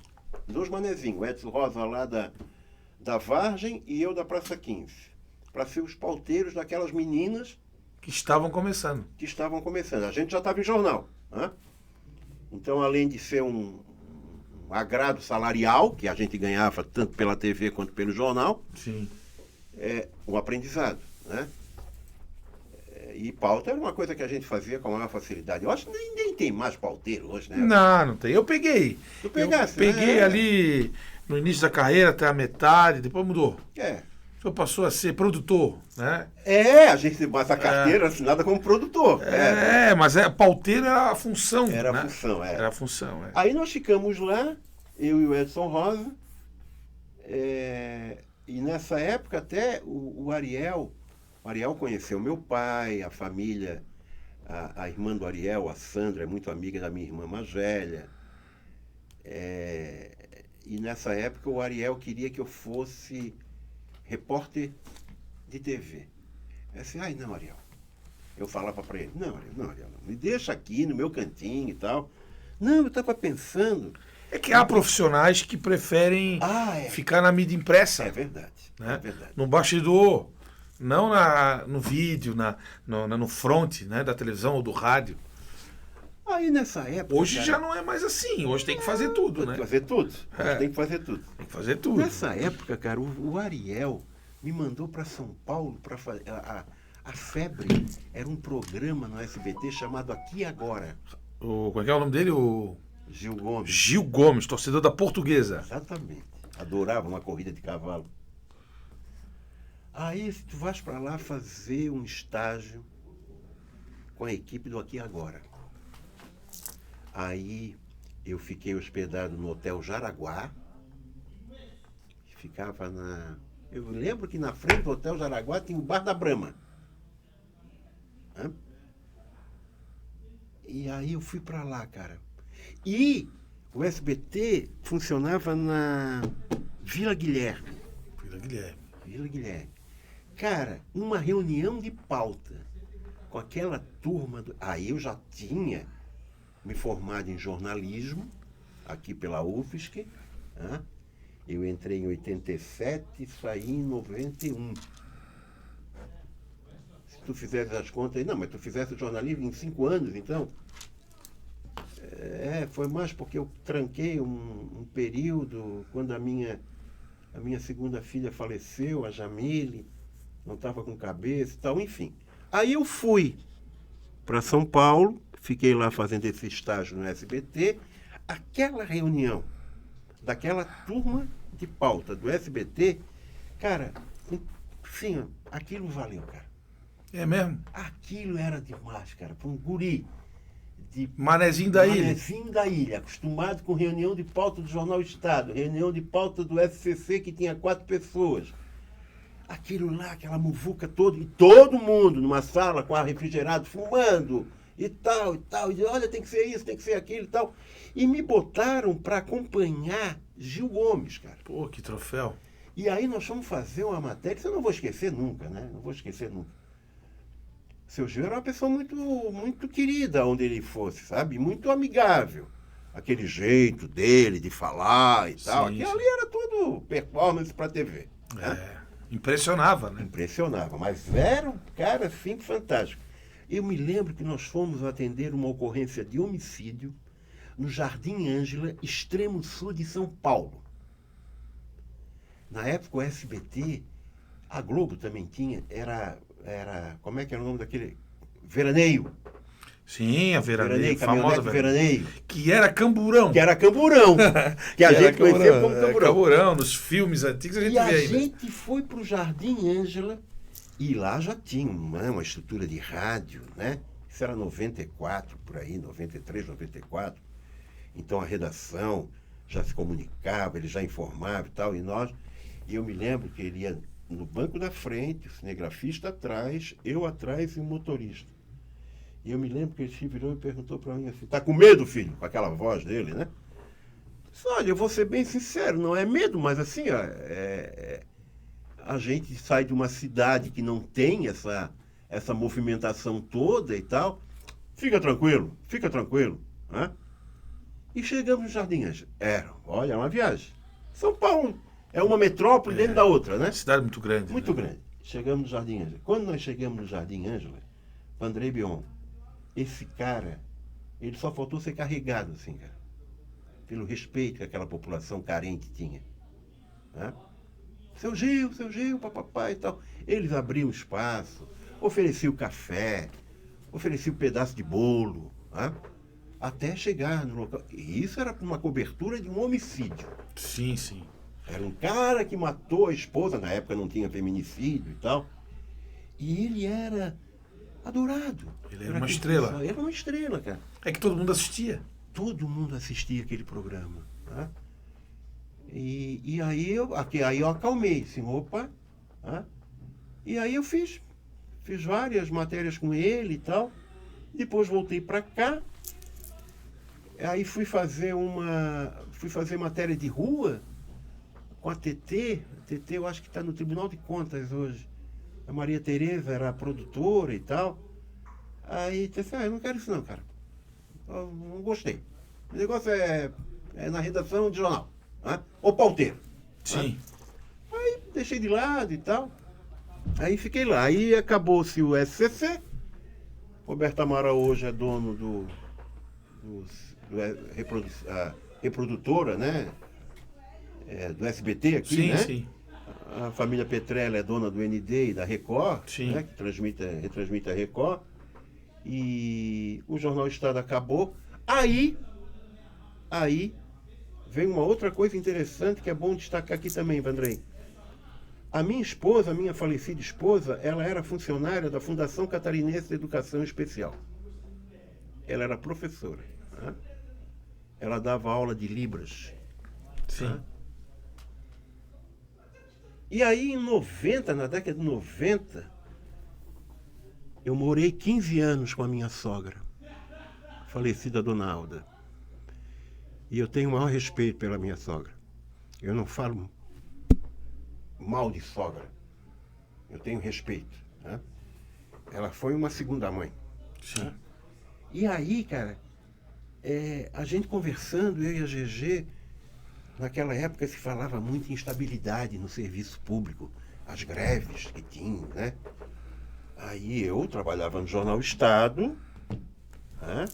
2 manezinhos. O Edson Rosa lá da Vargem e eu da Praça 15, para ser os pauteiros daquelas meninas que estavam começando. A gente já estava em jornal. Né? Então, além de ser um agrado salarial, que a gente ganhava tanto pela TV quanto pelo jornal, sim, o aprendizado. Né? E pauta era uma coisa que a gente fazia com a maior facilidade. Eu acho que nem tem mais pauteiro hoje, né? Não tem. Eu peguei. Tu pegaste, peguei ali no início da carreira, até a metade, depois mudou. O senhor passou a ser produtor, né? A gente bate a carteira assinada como produtor. Mas pauteiro era a função. Era né? a função, Era a função, Aí nós ficamos lá, eu e o Edson Rosa, e nessa época até o Ariel conheceu meu pai, a família, a irmã do Ariel, a Sandra, é muito amiga da minha irmã mais velha. E nessa época o Ariel queria que eu fosse repórter de TV. Eu disse, não, Ariel. Eu falava para ele, não, Ariel, me deixa aqui no meu cantinho e tal. Não, eu estava pensando... É que há profissionais que preferem ficar na mídia impressa. É verdade, né? é verdade. No bastidor, não no vídeo, no front, né, da televisão ou do rádio. Aí nessa época... Hoje já não é mais assim, hoje tem que fazer tudo, né? Tem que fazer tudo. Tem que fazer tudo. Tem que fazer tudo. Nessa época, cara, o Ariel me mandou para São Paulo para fazer... A Febre era um programa no SBT chamado Aqui e Agora. Como é que é o nome dele? Gil Gomes. Gil Gomes, torcedor da Portuguesa. Exatamente. Adorava uma corrida de cavalo. Aí tu vais para lá fazer um estágio com a equipe do Aqui e Agora. Aí eu fiquei hospedado no Hotel Jaraguá. Ficava Eu lembro que na frente do Hotel Jaraguá tinha o Bar da Brahma. E aí eu fui para lá, cara. E o SBT funcionava na Vila Guilherme. Vila Guilherme. Cara, uma reunião de pauta com aquela turma. Aí eu já tinha me formado em jornalismo, aqui pela UFSC. Eu entrei em 87 e saí em 91. Se tu fizesse as contas, não, mas tu fizesse jornalismo em 5 anos, então? Foi mais porque eu tranquei um período, quando a minha segunda filha faleceu, a Jamile, não estava com cabeça e tal, enfim. Aí eu fui para São Paulo, fiquei lá fazendo esse estágio no SBT. Aquela reunião daquela turma de pauta do SBT, cara, sim, aquilo valeu, cara. É mesmo? Aquilo era demais, cara, para um guri de Manezinho da Ilha. Manezinho da Ilha, acostumado com reunião de pauta do Jornal Estado, reunião de pauta do SCC que tinha 4 pessoas. Aquilo lá, aquela muvuca toda, e todo mundo numa sala com ar refrigerado, fumando, e tal, e olha, tem que ser isso, tem que ser aquilo e tal. E me botaram para acompanhar Gil Gomes, cara. Pô, que troféu. E aí nós fomos fazer uma matéria, isso eu não vou esquecer nunca, né? Não vou esquecer nunca. Seu Gil era uma pessoa muito, muito querida onde ele fosse, sabe? Muito amigável. Aquele jeito dele de falar e tal. Sim, Aquilo sim. ali era tudo performance para TV. Né? Impressionava, né? Impressionava, mas era um cara assim fantástico. Eu me lembro que nós fomos atender uma ocorrência de homicídio no Jardim Ângela, extremo sul de São Paulo. Na época o SBT, a Globo também tinha, era como é que era o nome daquele? Veraneio. Sim, a Veraneio, caminhonete famosa Veraneio. Que era camburão. Que era camburão. Que a gente conhecia como camburão. Camburão, nos filmes antigos a gente E a vê ainda. gente foi para o Jardim Ângela e lá já tinha uma estrutura de rádio, né? Isso era 94, por aí, 93, 94. Então a redação já se comunicava, ele já informava e tal, e eu me lembro que ele ia no banco da frente, o cinegrafista atrás, eu atrás e o motorista. E eu me lembro que ele se virou e perguntou para mim assim, tá com medo, filho? Com aquela voz dele, né? Disse, olha, eu vou ser bem sincero, não é medo, mas assim, ó, a gente sai de uma cidade que não tem essa movimentação toda e tal. Fica tranquilo, né? E chegamos no Jardim Ângela. Olha, uma viagem. São Paulo é uma metrópole dentro da outra, né? Cidade muito grande. Muito né? grande. Chegamos no Jardim Ângela. Quando nós chegamos no Jardim Ângela, André Bion, esse cara, ele só faltou ser carregado, assim, cara. Pelo respeito que aquela população carente tinha. Né? Seu Gil, papapá e tal. Eles abriam espaço, ofereciam café, ofereciam um pedaço de bolo, né? Até chegar no local. E isso era uma cobertura de um homicídio. Sim, sim. Era um cara que matou a esposa, na época não tinha feminicídio e tal. E ele era adorado. Ele era uma estrela. Ele era uma estrela, cara. É que todo mundo assistia. Todo mundo assistia aquele programa. Né? E aí eu acalmei, assim, opa. Né? E aí eu fiz várias matérias com ele e tal. Depois voltei para cá. Aí fui fazer matéria de rua com a TT. A TT eu acho que está no Tribunal de Contas hoje. A Maria Tereza era a produtora e tal. Aí disse, eu não quero isso não, cara. Eu não gostei. O negócio é na redação de jornal. Né? Ou pauteiro. Sim. Né? Aí deixei de lado e tal. Aí fiquei lá. Aí acabou-se o SCC. Roberto Amaral hoje é dono a reprodutora, né? Do SBT aqui, Sim, né? sim. A família Petrella é dona do ND e da Record, Sim. né? Que retransmite a Record. E o Jornal Estado acabou. Aí vem uma outra coisa interessante que é bom destacar aqui também, Vandrei. A minha falecida esposa, ela era funcionária da Fundação Catarinense de Educação Especial. Ela era professora. Né? Ela dava aula de Libras. Sim. Né? E aí, na década de 90, eu morei 15 anos com a minha sogra, falecida Dona Alda. E eu tenho o maior respeito pela minha sogra. Eu não falo mal de sogra. Eu tenho respeito. Né? Ela foi uma segunda mãe. Sim. Né? E aí, cara, a gente conversando, eu e a GG, naquela época se falava muito em instabilidade no serviço público, as greves que tinham, né? Aí eu trabalhava no Jornal Estado, né?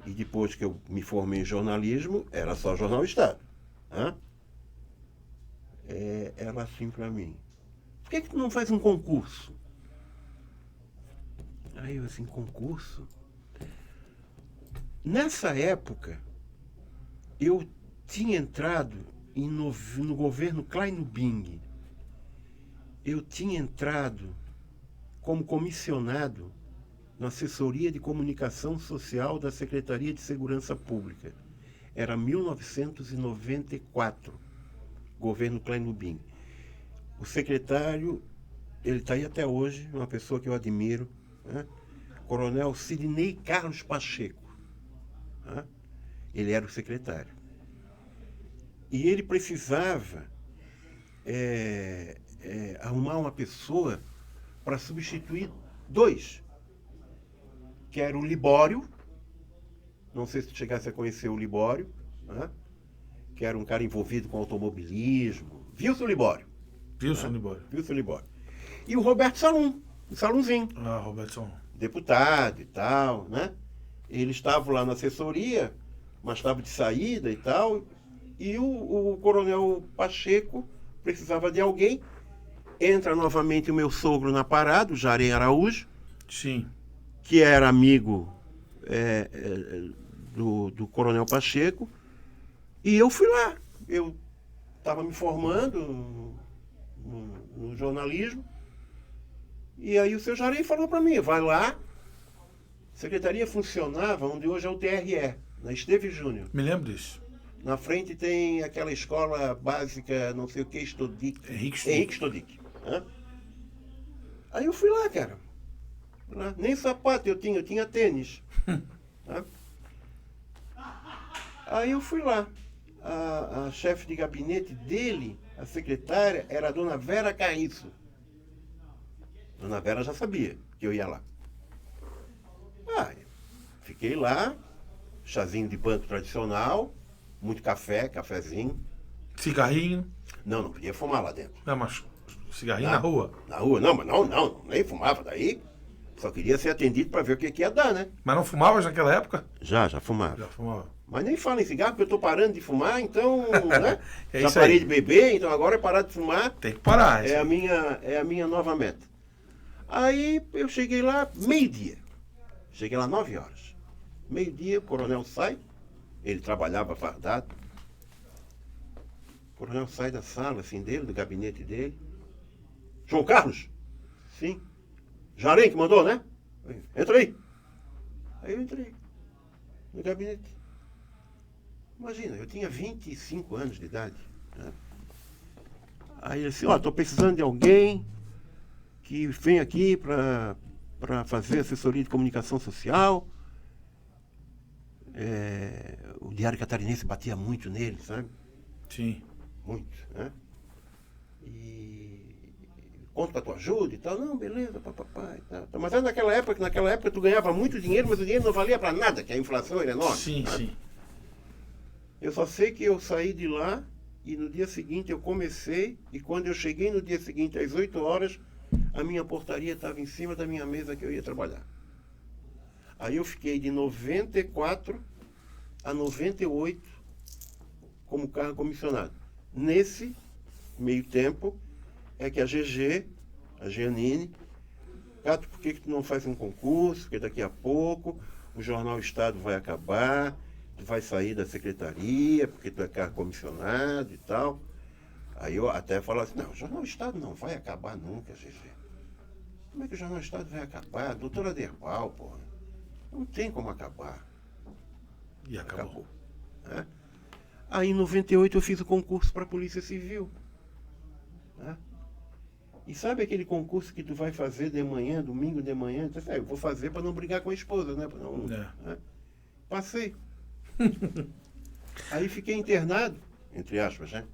E depois que eu me formei em jornalismo, era só Jornal Estado. Né? Ela assim para mim, por que tu não faz um concurso? Aí eu assim, concurso? Nessa época, eu tinha entrado no governo Klein Bing. Eu tinha entrado como comissionado na assessoria de comunicação social da Secretaria de Segurança Pública. Era 1994, governo Klein Bing. O secretário, ele está aí até hoje, uma pessoa que eu admiro, né? Coronel Sidney Carlos Pacheco. Né? Ele era o secretário. E ele precisava arrumar uma pessoa para substituir 2, que era o Libório, não sei se tu chegasse a conhecer o Libório, né? Que era um cara envolvido com automobilismo, Wilson Libório. Wilson Libório. Wilson Libório. E o Roberto Salum, o Salumzinho. Ah, Roberto Salum. Deputado e tal, né? Eles estavam lá na assessoria, mas estavam de saída e tal, e o coronel Pacheco precisava de alguém. Entra novamente o meu sogro na parada, o Jarém Araújo, Sim. que era amigo do coronel Pacheco, e eu fui lá. Eu estava me formando no jornalismo, e aí o seu Jarém falou para mim, vai lá, a secretaria funcionava onde hoje é o TRE, na Esteve Júnior. Me lembro disso. Na frente tem aquela escola básica, não sei o que, Henrique Stodic. Né? Aí eu fui lá, cara. Lá. Nem sapato eu tinha tênis. Tá? Aí eu fui lá. A chefe de gabinete dele, a secretária, era a dona Vera Carriço. Dona Vera já sabia que eu ia lá. Fiquei lá, chazinho de banco tradicional, muito café, cafezinho. Cigarrinho. Não podia fumar lá dentro. Não, mas cigarrinho na rua. Na rua, não, mas não, nem fumava daí. Só queria ser atendido para ver o que ia dar, né? Mas não fumavas naquela época? Já fumava. Já fumava. Mas nem fala em cigarro, porque eu tô parando de fumar, então, né? É já isso parei aí. de beber, então agora é parar de fumar. Tem que parar. É a minha nova meta. Aí eu cheguei lá, meio-dia. Cheguei lá 9 horas. Meio-dia, o coronel sai. Ele trabalhava fardado. O coronel sai da sala, assim, dele, do gabinete dele. João Carlos? Sim. Jarém que mandou, né? Entra aí. Aí eu entrei no gabinete. Imagina, eu tinha 25 anos de idade. Né? Aí ele disse, estou precisando de alguém que vem aqui para fazer assessoria de comunicação social. O Diário Catarinense batia muito nele, sabe? Sim. Muito, né? E conto com a tua ajuda e tal. Não, beleza, papapá e tal. Mas era naquela época tu ganhava muito dinheiro, mas o dinheiro não valia para nada, que a inflação era enorme. Sim, né? sim. Eu só sei que eu saí de lá e no dia seguinte eu comecei, e quando eu cheguei no dia seguinte, às 8 horas, a minha portaria estava em cima da minha mesa que eu ia trabalhar. Aí eu fiquei de 94 a 98 como cargo comissionado. Nesse meio tempo é que a Giannini, Cato, por que tu não faz um concurso? Porque daqui a pouco o Jornal Estado vai acabar, tu vai sair da secretaria, porque tu é cargo comissionado e tal. Aí eu até falo assim, não, o Jornal Estado não vai acabar nunca, GG. Como é que o Jornal Estado vai acabar? Doutora Aderbal, porra. Não tem como acabar. E acabou. Né? Aí em 98 eu fiz o concurso para a Polícia Civil. Né? E sabe aquele concurso que tu vai fazer de manhã, domingo de manhã? Tu diz, eu vou fazer para não brigar com a esposa, né? Não, né? Passei. Aí fiquei internado, entre aspas, né?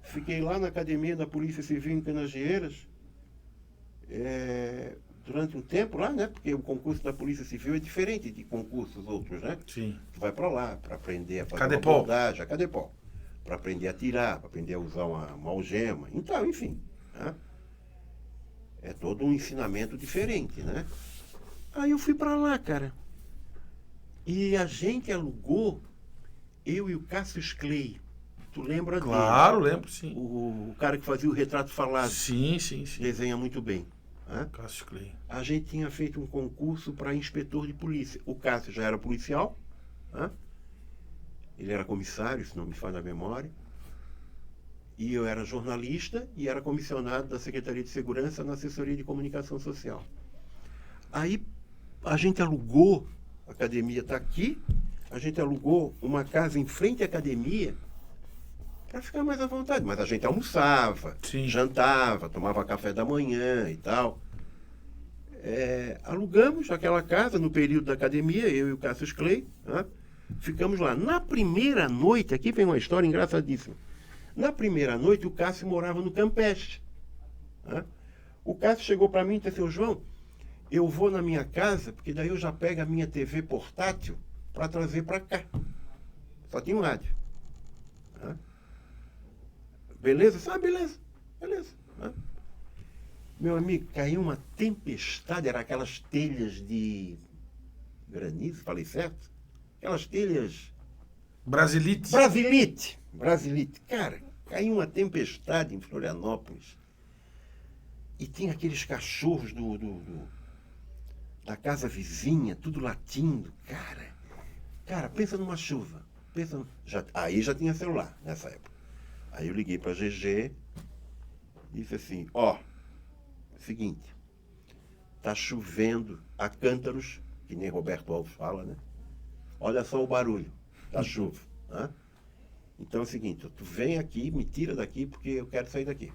Fiquei lá na academia da Polícia Civil em Canageiras, durante um tempo lá, né? Porque o concurso da Polícia Civil é diferente de concursos outros, né? Sim. Tu vai para lá para aprender a fazer Cadepol. uma abordagem, a Cadepol, para aprender a tirar, para aprender a usar uma algema, então, enfim. Né? É todo um ensinamento diferente, né? Aí eu fui para lá, cara. E a gente alugou, eu e o Cassius Clay. Tu lembra dele? Claro, lembro, sim. O cara que fazia o retrato falado. Sim. Desenha muito bem. Né? Cássio Clay. A gente tinha feito um concurso para inspetor de polícia. O Cássio já era policial. Né? Ele era comissário, se não me falha a memória. E eu era jornalista e era comissionado da Secretaria de Segurança na assessoria de comunicação social. Aí a gente alugou, a academia está aqui, a gente alugou uma casa em frente à academia para ficar mais à vontade. Mas a gente almoçava, Sim. jantava, tomava café da manhã e tal. Alugamos aquela casa no período da academia, eu e o Cassius Clay. Né? Ficamos lá. Na primeira noite, aqui vem uma história engraçadíssima. Na primeira noite, o Cássio morava no Campeche. Né? O Cássio chegou para mim e disse, seu João, eu vou na minha casa, porque daí eu já pego a minha TV portátil para trazer para cá. Só tinha um rádio. Né? Beleza? Beleza. Né? Meu amigo, caiu uma tempestade, era aquelas telhas de granizo, falei certo? Aquelas telhas... Brasilite. Brasilite. Cara, caiu uma tempestade em Florianópolis. E tinha aqueles cachorros da casa vizinha, tudo latindo. Cara, pensa numa chuva. Aí já tinha celular nessa época. Aí eu liguei para GG, disse assim, seguinte, tá chovendo a cântaros, que nem Roberto Alves fala, né? Olha só o barulho da chuva. Né? Então é o seguinte, tu vem aqui, me tira daqui, porque eu quero sair daqui.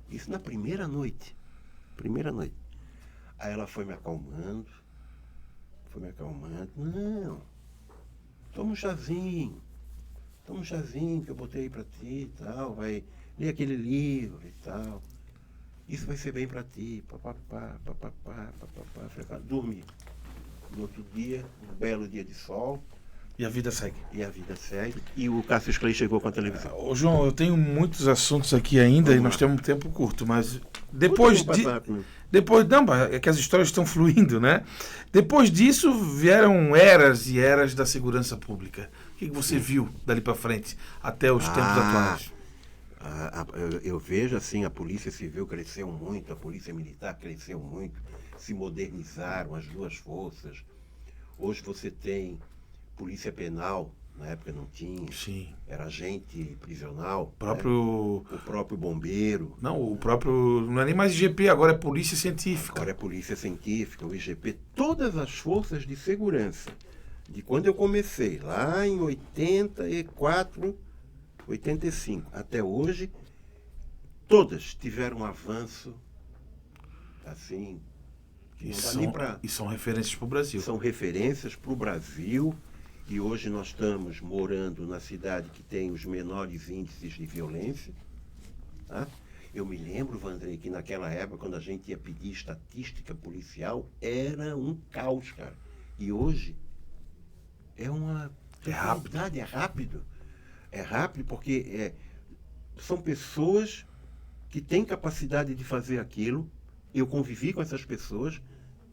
Isso na primeira noite. Aí ela foi me acalmando. Não, toma um chazinho que eu botei pra ti e tal, vai ler aquele livro e tal. Isso vai ser bem pra ti, papapá. Dormi. No outro dia, um belo dia de sol. E a vida segue. E o Cassius Clay chegou com a televisão. Ô, João, eu tenho muitos assuntos aqui ainda e nós temos um tempo curto, mas depois não, é que as histórias estão fluindo, né? Depois disso vieram eras e eras da segurança pública. O que você viu dali para frente até os tempos atuais? Eu vejo assim, a Polícia Civil cresceu muito, a Polícia Militar cresceu muito, se modernizaram as duas forças. Hoje você tem Polícia Penal, na época não tinha. Sim. Era agente prisional. O próprio bombeiro. Não, não é nem mais IGP, agora é Polícia Científica. Agora é Polícia Científica, o IGP. Todas as forças de segurança. De quando eu comecei, lá em 84, 85, até hoje, todas tiveram um avanço, assim... E são referências para o Brasil. São referências para o Brasil. E hoje nós estamos morando na cidade que tem os menores índices de violência. Tá? Eu me lembro, Vandrei, que naquela época, quando a gente ia pedir estatística policial, era um caos, cara. E hoje é uma... É rápido. É rápido porque são pessoas que têm capacidade de fazer aquilo. Eu convivi com essas pessoas,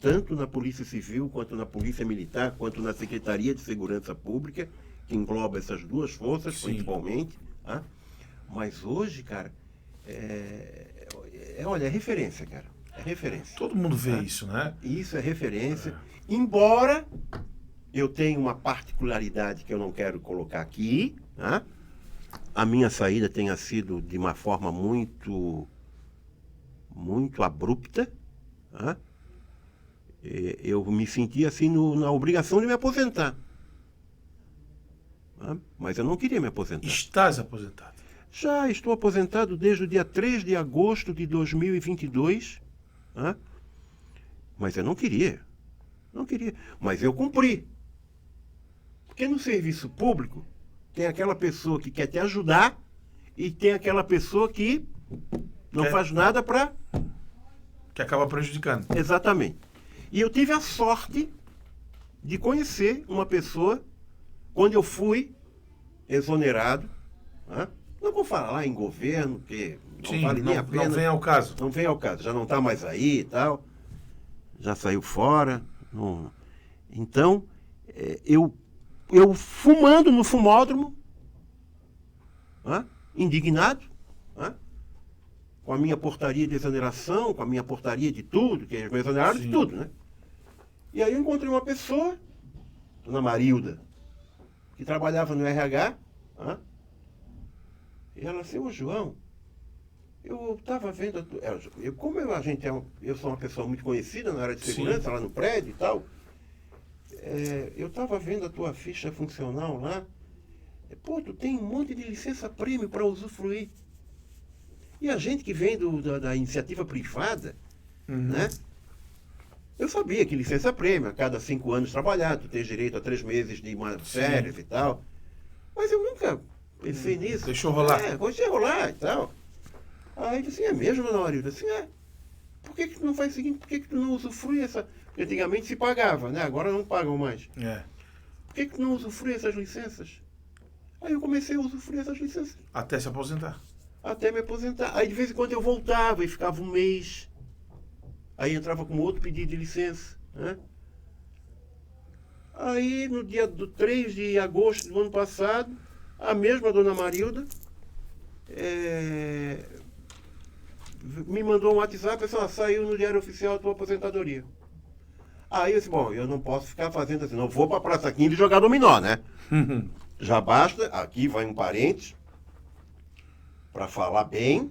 tanto na Polícia Civil, quanto na Polícia Militar, quanto na Secretaria de Segurança Pública, que engloba essas duas forças, sim, principalmente. Tá? Mas hoje, cara, olha, é referência, cara. É referência. Todo mundo vê isso, né? Isso é referência. Embora eu tenha uma particularidade que eu não quero colocar aqui, tá? A minha saída tenha sido de uma forma muito abrupta, tá? Eu me senti assim na obrigação de me aposentar. Tá? Mas eu não queria me aposentar. Estás aposentado? Já estou aposentado desde o dia 3 de agosto de 2022. Tá? Mas eu não queria. Mas eu cumpri. Porque no serviço público tem aquela pessoa que quer te ajudar e tem aquela pessoa que não faz nada para... Que acaba prejudicando. Exatamente. E eu tive a sorte de conhecer uma pessoa quando eu fui exonerado. Né? Não vou falar em governo, porque não vale nem a pena. Não vem ao caso. Não vem ao caso. Já não está mais aí e tal. Já saiu fora. Não... Então, eu fumando no fumódromo, indignado, com a minha portaria de exoneração, com a minha portaria de tudo, que eles me exoneraram de tudo, né? E aí eu encontrei uma pessoa, dona Marilda, que trabalhava no RH, e ela disse, ô João, eu estava vendo, eu sou uma pessoa muito conhecida na área de segurança, sim, lá no prédio e tal, eu estava vendo a tua ficha funcional lá, pô, tu tem um monte de licença-prêmio para usufruir. E a gente que vem da iniciativa privada, né? Eu sabia que licença-prêmio, a cada 5 anos trabalhado, tu tem direito a 3 meses de férias e tal. Mas eu nunca Pensei nisso. Deixou rolar. Vou deixar rolar e tal. Aí ele disse, é mesmo, dona Marilda? Assim, Por que tu não faz o seguinte? Por que tu não usufrui essa... Porque antigamente se pagava, né? Agora não pagam mais. Por que tu não usufrui essas licenças? Aí eu comecei a usufruir essas licenças. Até se aposentar. Até me aposentar. Aí de vez em quando eu voltava e ficava um mês. Aí entrava com outro pedido de licença. Né? Aí no dia 3 de agosto do ano passado, a mesma dona Marilda me mandou um WhatsApp e disse, saiu no Diário Oficial a tua aposentadoria. Aí eu disse, bom, eu não posso ficar fazendo assim, não vou para a Praça 15 jogar dominó, né? Já basta, aqui vai um parente, para falar bem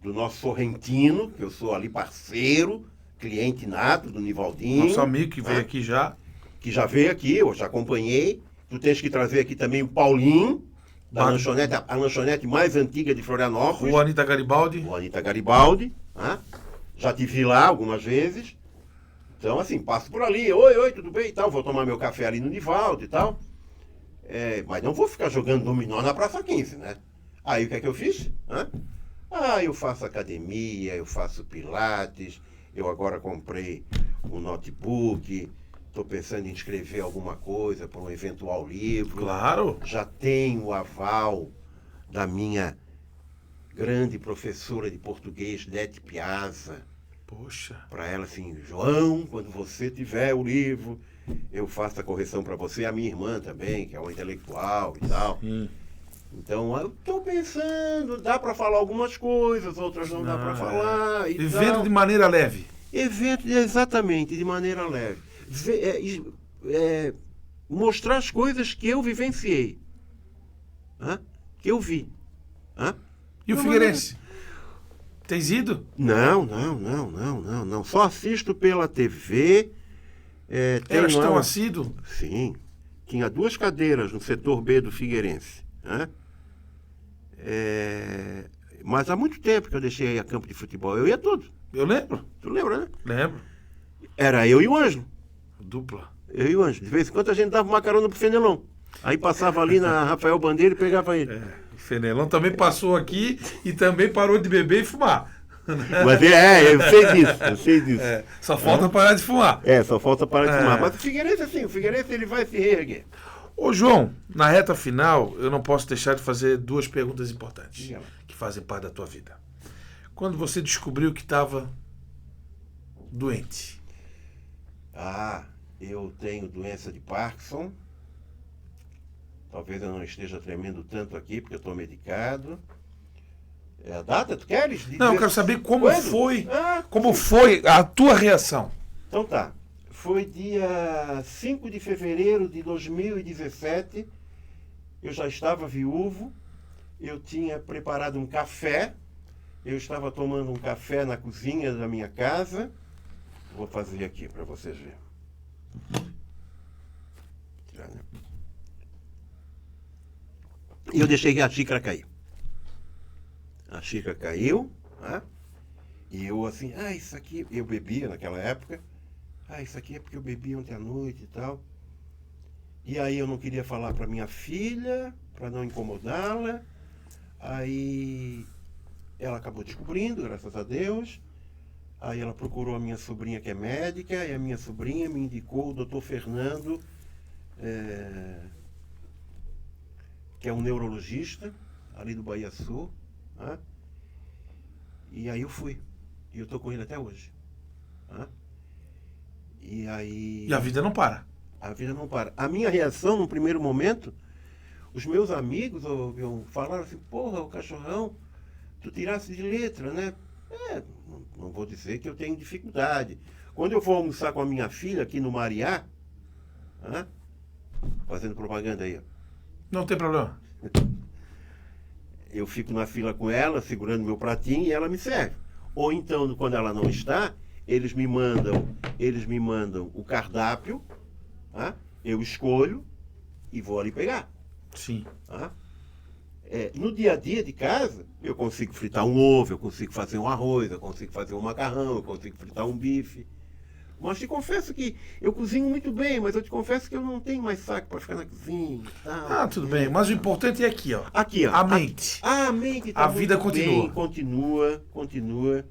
do nosso Sorrentino, que eu sou ali parceiro, cliente nato do Nivaldinho. Nosso amigo que veio aqui já. Que já veio aqui, eu já acompanhei. Tu tens que trazer aqui também o Paulinho, da lanchonete, a lanchonete mais antiga de Florianópolis. O Anita Garibaldi. O Anita Garibaldi. Né? Já te vi lá algumas vezes. Então, assim, passo por ali. Oi, tudo bem e tal. Vou tomar meu café ali no Nivaldo e tal. Mas não vou ficar jogando dominó na Praça 15, né? Aí o que é que eu fiz? Eu faço academia, eu faço pilates, eu agora comprei um notebook, estou pensando em escrever alguma coisa para um eventual livro. Claro. Já tenho o aval da minha grande professora de português, Dete Piazza. Poxa. Para ela assim, João, quando você tiver o livro, eu faço a correção para você, a minha irmã também, que é uma intelectual e tal. Sim. Então, eu estou pensando, dá para falar algumas coisas, outras não dá para falar. E evento tal. de maneira leve. Evento, exatamente, de maneira leve. Mostrar as coisas que eu vivenciei, que eu vi. E o Figueirense? Tens ido? Não. Só assisto pela TV. Eras tão assíduo? Sim. Tinha 2 cadeiras no setor B do Figueirense. Mas há muito tempo que eu deixei a campo de futebol. Eu ia tudo. Eu lembro. Tu lembra, né? Lembro. Era eu e o Ângelo. Dupla. Eu e o Ângelo. De vez em quando a gente dava uma carona pro Fenelon. Aí passava ali na Rafael Bandeira e pegava ele. O Fenelon também passou aqui e também parou de beber e fumar. Mas eu sei disso. Só falta parar de fumar. Só falta parar de fumar. Mas o Figueirense ele vai se reerguer. Ô João, na reta final, eu não posso deixar de fazer 2 perguntas importantes que fazem parte da tua vida. Quando você descobriu que estava doente? Eu tenho doença de Parkinson. Talvez eu não esteja tremendo tanto aqui, porque eu estou medicado. A data, tu queres? Não, eu quero saber como foi. Como foi a tua reação? Então tá. Foi dia 5 de fevereiro de 2017. Eu já estava viúvo. Eu tinha preparado um café. Eu estava tomando um café na cozinha da minha casa. Vou fazer aqui para vocês verem. E eu deixei a xícara cair. A xícara caiu, e eu assim, isso aqui, eu bebia naquela época, isso aqui é porque eu bebi ontem à noite e tal. E aí eu não queria falar para minha filha, para não incomodá-la. Aí ela acabou descobrindo, graças a Deus. Aí ela procurou a minha sobrinha, que é médica, e a minha sobrinha me indicou o doutor Fernando, que é um neurologista, ali do Bahia Sul. E aí eu fui. E eu estou com ele até hoje. E aí... E a vida não para. A vida não para. A minha reação, no primeiro momento, os meus amigos falaram assim, porra, o cachorrão, tu tirasse de letra, né? Não vou dizer que eu tenho dificuldade. Quando eu vou almoçar com a minha filha aqui no Mariá, fazendo propaganda aí, Não tem problema. Eu fico na fila com ela, segurando meu pratinho, e ela me serve. Ou então, quando ela não está, eles me mandam o cardápio, eu escolho e vou ali pegar. Sim. No dia a dia de casa, eu consigo fritar um ovo, eu consigo fazer um arroz, eu consigo fazer um macarrão, eu consigo fritar um bife. Mas te confesso que eu cozinho muito bem, mas eu te confesso que eu não tenho mais saco para ficar na cozinha e tal. Ah, tudo bem. Mas o importante é aqui, ó. Aqui, ó. A mente. A mente tá A vida muito bem, continua. continua.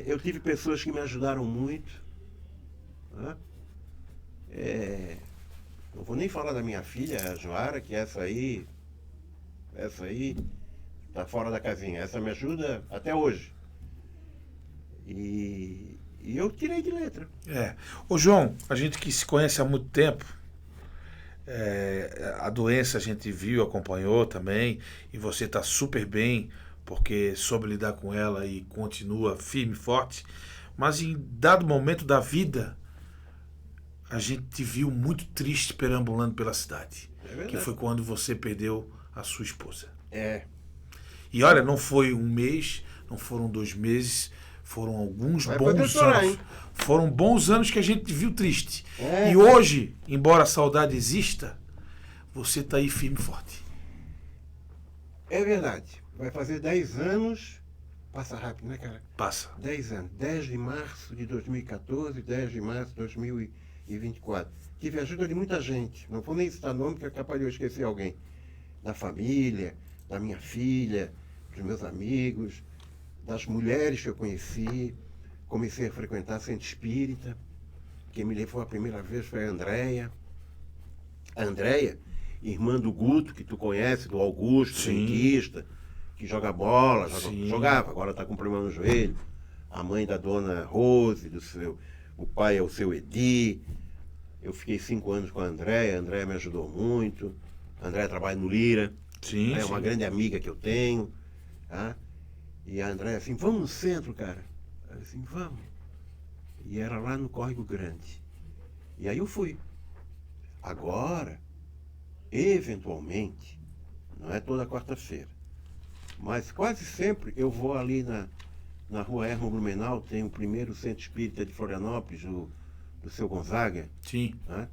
Eu tive pessoas que me ajudaram muito. Né? Não vou nem falar da minha filha, a Joara, que essa aí tá fora da casinha. Essa me ajuda até hoje. E eu tirei de letra. Ô, João, a gente que se conhece há muito tempo, a doença a gente viu, acompanhou também, e você está super bem, porque soube lidar com ela e continua firme e forte. Mas em dado momento da vida, a gente te viu muito triste perambulando pela cidade. Que foi quando você perdeu a sua esposa. E olha, não foi um mês, não foram 2 meses, foram alguns bons anos. Foram bons anos que a gente te viu triste. E hoje, embora a saudade exista, você está aí firme e forte. É verdade. Vai fazer 10 anos. Passa rápido, né, cara? Passa. 10 anos. 10 de março de 2014, 10 de março de 2024. Tive ajuda de muita gente. Não vou nem citar nome, porque é capaz de eu esquecer alguém. Da família, da minha filha, dos meus amigos, das mulheres que eu conheci. Comecei a frequentar centro espírita. Quem me levou a primeira vez foi a Andréia. A Andréia, irmã do Guto, que tu conhece, do Augusto, cientista, que joga bola, jogava, agora está com problema no joelho. A mãe da dona Rose, o pai é o seu Edi. Eu fiquei 5 anos com a Andréia me ajudou muito. A Andréia trabalha no Lira. É uma grande amiga que eu tenho. Tá? E a Andréia assim, vamos no centro, cara. Eu assim, vamos. E era lá no Córrego Grande. E aí eu fui. Agora, eventualmente, não é toda quarta-feira, mas quase sempre eu vou ali na rua Hermo Blumenau, tem o primeiro centro espírita de Florianópolis, do seu Gonzaga. Sim. Né?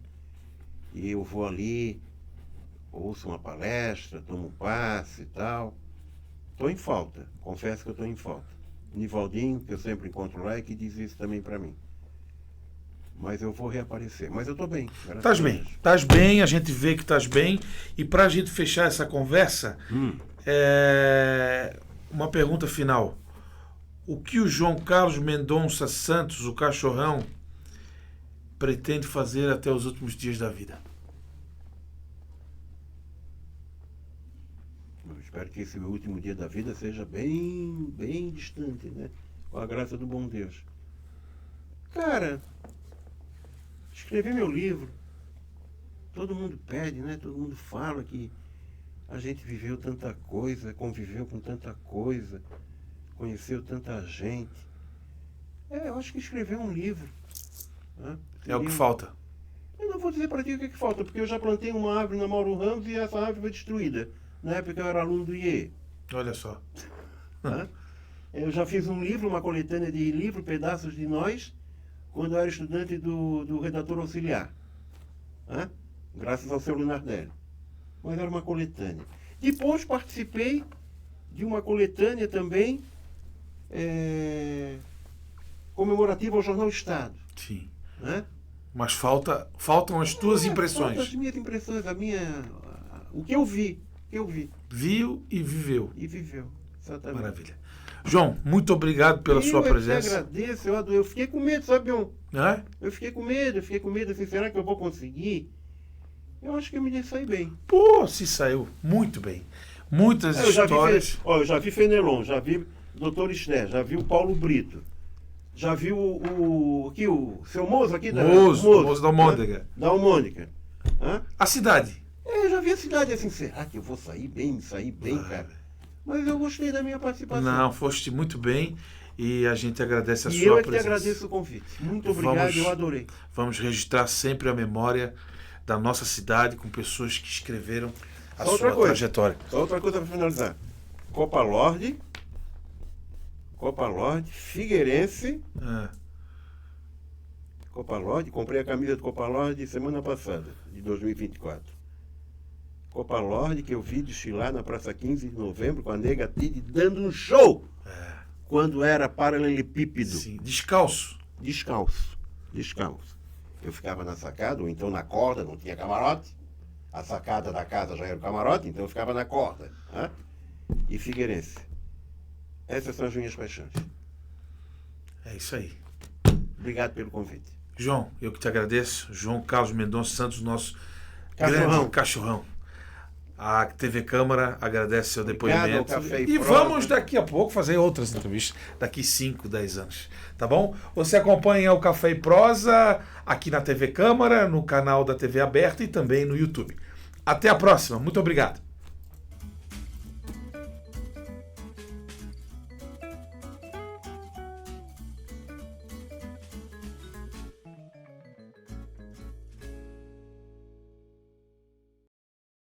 E eu vou ali, ouço uma palestra, tomo um passe e tal. Estou em falta, confesso que eu estou em falta. Nivaldinho, que eu sempre encontro lá, é que diz isso também para mim. Mas eu vou reaparecer. Mas eu estou bem. Estás bem, a gente vê que estás bem. E para a gente fechar essa conversa, uma pergunta final. O que o João Carlos Mendonça Santos, o cachorrão, pretende fazer até os últimos dias da vida? Eu espero que esse último dia da vida seja bem, bem distante, né? Com a graça do bom Deus. Cara, escrever meu livro. Todo mundo pede, né? Todo mundo fala que a gente viveu tanta coisa, conviveu com tanta coisa, conheceu tanta gente. Eu acho que escrever um livro. Né? É o que falta. Eu não vou dizer para ti o que falta, porque eu já plantei uma árvore na Mauro Ramos e essa árvore foi destruída. Na época eu era aluno do IE. Olha só. Eu já fiz um livro, uma coletânea de livro, Pedaços de Nós, quando eu era estudante do redator auxiliar. Graças ao seu Lunardelli. Mas era uma coletânea. Depois participei de uma coletânea também comemorativa ao Jornal Estado. Sim. Né? Mas faltam as tuas impressões. Faltam as minhas impressões, o que eu vi. Viu e viveu. Exatamente. Maravilha. João, muito obrigado pela sua presença. Eu agradeço, eu fiquei com medo, sabe, Bion? Eu fiquei com medo, assim, será que eu vou conseguir? Eu acho que eu me saí bem. Pô, se saiu muito bem. Muitas histórias. Eu já vi Fenelon, já vi Dr. Schner, já vi o Paulo Brito, já vi o seu Moço aqui Moço da Almôndega. Da Almôndega. A cidade. Eu já vi a cidade assim, será que eu vou sair bem, cara? Mas eu gostei da minha participação. Não, foste muito bem e a gente agradece a sua presença. E eu presença. que agradeço o convite. Muito obrigado, eu adorei. Vamos registrar sempre a memória da nossa cidade com pessoas que escreveram a sua trajetória. Só outra coisa para finalizar. Copa Lorde, Figueirense. Copa Lorde, comprei a camisa do Copa Lorde semana passada, de 2024. Copa Lorde, que eu vi desfilar na Praça 15 de Novembro com a Nega Tide dando um show quando era paralelepípedo. Sim, descalço. descalço. Eu ficava na sacada, ou então na corda, não tinha camarote. A sacada da casa já era o camarote, então eu ficava na corda. Né? E Figueirense. Essas são as minhas paixões. É isso aí. Obrigado pelo convite. João, eu que te agradeço. João Carlos Mendonça Santos, nosso Cachorrão. grande cachorrão. A TV Câmara agradece seu depoimento. Café E Prosa. vamos daqui a pouco fazer outras entrevistas, daqui 5, 10 anos. Tá bom? Você acompanha o Café e Prosa aqui na TV Câmara, no canal da TV Aberta e também no YouTube. Até a próxima. Muito obrigado.